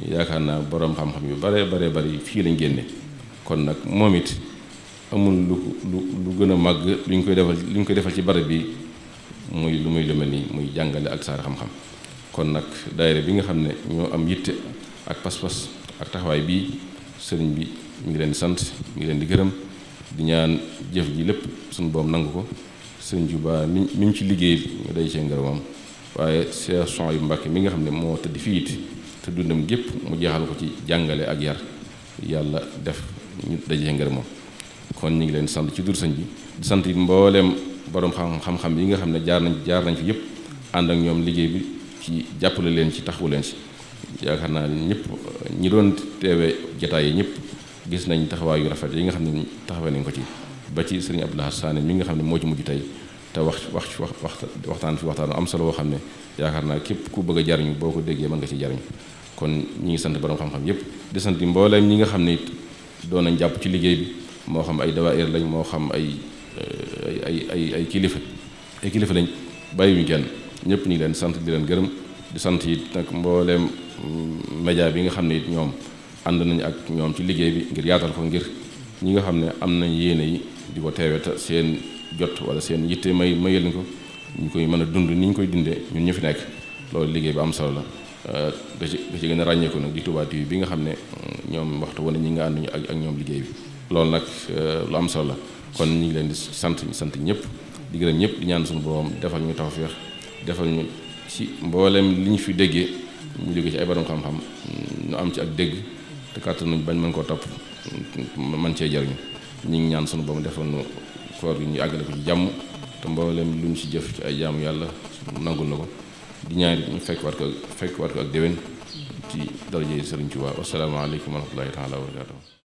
S4: yaakaar naa boroom xam-xam yu bare bari fii lañ génne kon nag moom it amul lu gën a màgg lu ñu koy defal ci barab bi muy lu mel nii muy jàngale ak saar xam-xam kon nag daayira bi nga xam ne ñoo am yitte ak pas-pas ak taxawaay bii sëriñ bi mi ngi leen di sant mi ngi leen di gërëm di ñaan jëf ji lépp suñu boom nangu ko sëriñ Juba mi ñu ci liggéey ñu day cee ngërëmam waaye Cheikh Son yu Mbàkke mi nga xam ne moo tëdd fii it te dundam gépp mu jeexal ko ci jàngale ak yar yàlla def ñu dajee ngërëmam kon ñu ngi leen sant ci dur sëñ bi di sant it mbooleem borom xam-xam yi nga xam ne jaar nañ fi yëpp ànd ak ñoom liggéey bi ci jàppale leen ci taxawu leen ci yaakaar naa ñëpp ñi doon teewee jataay yi ñëpp gis nañ taxawaay yu rafet yi nga xam ne taxawee nañ ko ci ba ci sëriñ Abdou Lahad Sané mi nga xam ne moo ci mujj tey te waxtaan am solo boo xam ne yaakaar naa képp ku bëgg a jariñu boo ko déggee mën nga ci jariñu kon ñi ngi sant borom xam-xam yëpp di sant mbooleem ñi nga xam ne it doon nañ jàpp ci liggéey bi moo xam ay dawaayir lañ moo xam ay kilifa lañ bàyyiwuñu kenn ñëpp ñu ngi leen sant di leen gërëm di sant it nag mbooleem média bi nga xam ne it ñoom ànd nañ ak ñoom ci liggéey bi ngir yaatal ko ngir ñi nga xam ne am nañ yéene yi di ko teewe te seen jot wala seen yitte mayal ni ko ñu koy mën a dund ni ñu koy dundee ñun ñu fi nekk loolu liggéey bi am solo la da ci gën a ràññeeku nag di Touba TV bi nga xam ne ñoom waxtu wane ñi nga ànduñu ak ñoom liggéey bi loolu nag lu am solo la kon ñu ngi leen di sant ñëpp di gërëm ñëpp di ñaan suñu borom defal ñu tawfeex defal ñu ci mboolem li ñu fi déggee mu jóge ci ay borom xam-xam ñu am ci ak dégg te kàttanuñ bañ mën koo topp man cee jariñu ñu ngi ñaan suñu borom defal ñu koor gi ñu àggale ko ci jàmm te mboolem lu ñu ci jëf ci ay jaamu yàlla nangul na ko di ñaan ñu fekk waat ko ak déwén ci daraje Sëriñ Tuubaa wasalaamaaleykum wa rahmatullahi taala wa barakaatuh